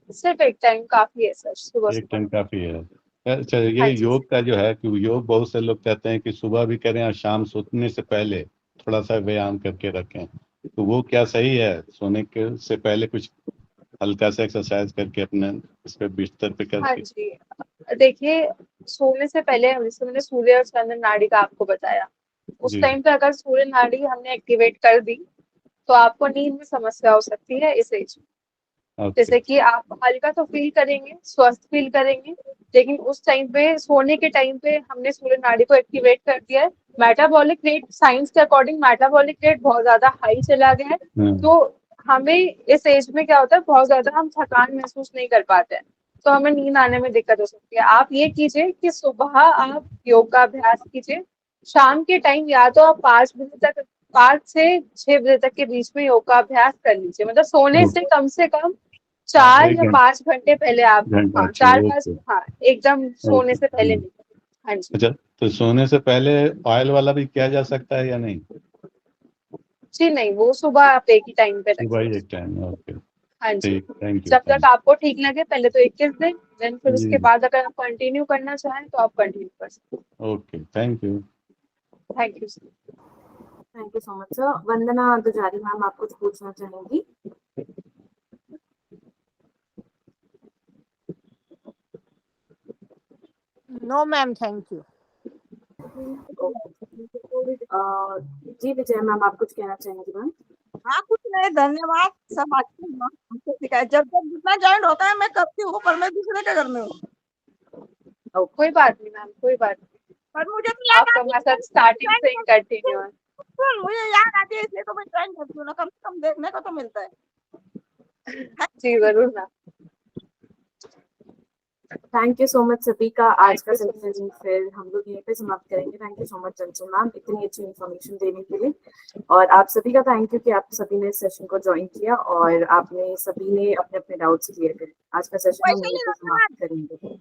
सिर्फ एक टाइम काफी है सर, सुबह एक टाइम काफी है। अच्छा, हाँ ये जी। योग का जो है कि योग बहुत से लोग कहते हैं कि सुबह भी करें और शाम सोने से पहले थोड़ा सा व्यायाम करके रखें, तो वो क्या सही है? सोने के से पहले कुछ हल्का सा एक्सरसाइज करके अपने इस पे बिस्तर पे हाँ करके। जी, देखिए सोने से पहले जैसे मैंने सूर्य और चंद्र नाड़ी का आपको बताया, उस जी। टाइम पे अगर सूर्य नाड़ी हमने एक्टिवेट कर दी तो आपको नींद में समस्या हो सकती है इस एज में। ओके। जैसे कि आप हल्का तो फील करेंगे, स्वस्थ फील करेंगे, लेकिन उस टाइम पे सोने के टाइम पे हमने सूर्य नाड़ी को एक्टिवेट कर दिया है। मेटाबॉलिक रेट, साइंस के अकॉर्डिंग मेटाबॉलिक रेट बहुत ज्यादा हाई चला गया है, तो हमें इस एज में क्या होता है, बहुत ज्यादा हम थकान महसूस नहीं कर पाते हैं, तो हमें नींद आने में दिक्कत हो सकती है। आप ये कीजिए कि सुबह आप योग का अभ्यास कीजिए, शाम के टाइम या तो आप 5 से 6 बजे तक के बीच में योग का अभ्यास कर लीजिए। मतलब सोने से कम 4 एक या 5 घंटे पहले आप, घंटा। हाँ अच्छा, 4-5, ओके। हाँ एकदम सोने से पहले नहीं। हाँ जी अच्छा, तो सोने से पहले ऑयल वाला भी किया जा सकता है या नहीं? जी, नहीं वो सुबह आप एक ही टाइम पे सुबह ही रखें। एक टाइम, ओके। हाँ जी, ठीक, थैंक यू। जब तक आपको ठीक लगे पहले तो 21 दिन, देन फिर जी। उसके बाद अगर आप कंटिन्यू करना चाहें तो आप कंटिन्यू कर सकते हैं। Okay, thank you. Thank you sir. Thank you so much sir. Vandana Dujari ma'am, आप कुछ पूछना चाहेंगी? No ma'am, thank you. जी विजय मैम, आप कुछ कहना चाहेंगी मैम? हाँ, कुछ नहीं, धन्यवाद। सब अच्छे हैं, हमको सिखाया। जब जब जितना जॉइंट होता है मैं करती हूँ, पर मैं दूसरे के घर में हूँ। कोई बात नहीं मैम, कोई बात नहीं, पर मुझे तो याद आप आती हमारे साथ स्टार्टिंग से ही कंटिन्यू है। है, मुझे याद आती है, इसलिए तो मैं ज्वाइन करती हूँ ना, कम से कम देखने को तो मिलता है। जी जरूर ma'am. Thank you so much सभी का। आज का सेशन फिर हम लोग यहीं पे समाप्त करेंगे। Thank you so much Chanchal ma'am, इतनी अच्छी इन्फॉर्मेशन देने के लिए, और आप सभी का थैंक यू कि आप सभी ने इस सेशन को ज्वाइन किया और आपने सभी ने अपने अपने डाउट्स क्लियर करे। आज का सेशन हम यहीं पे समाप्त करेंगे।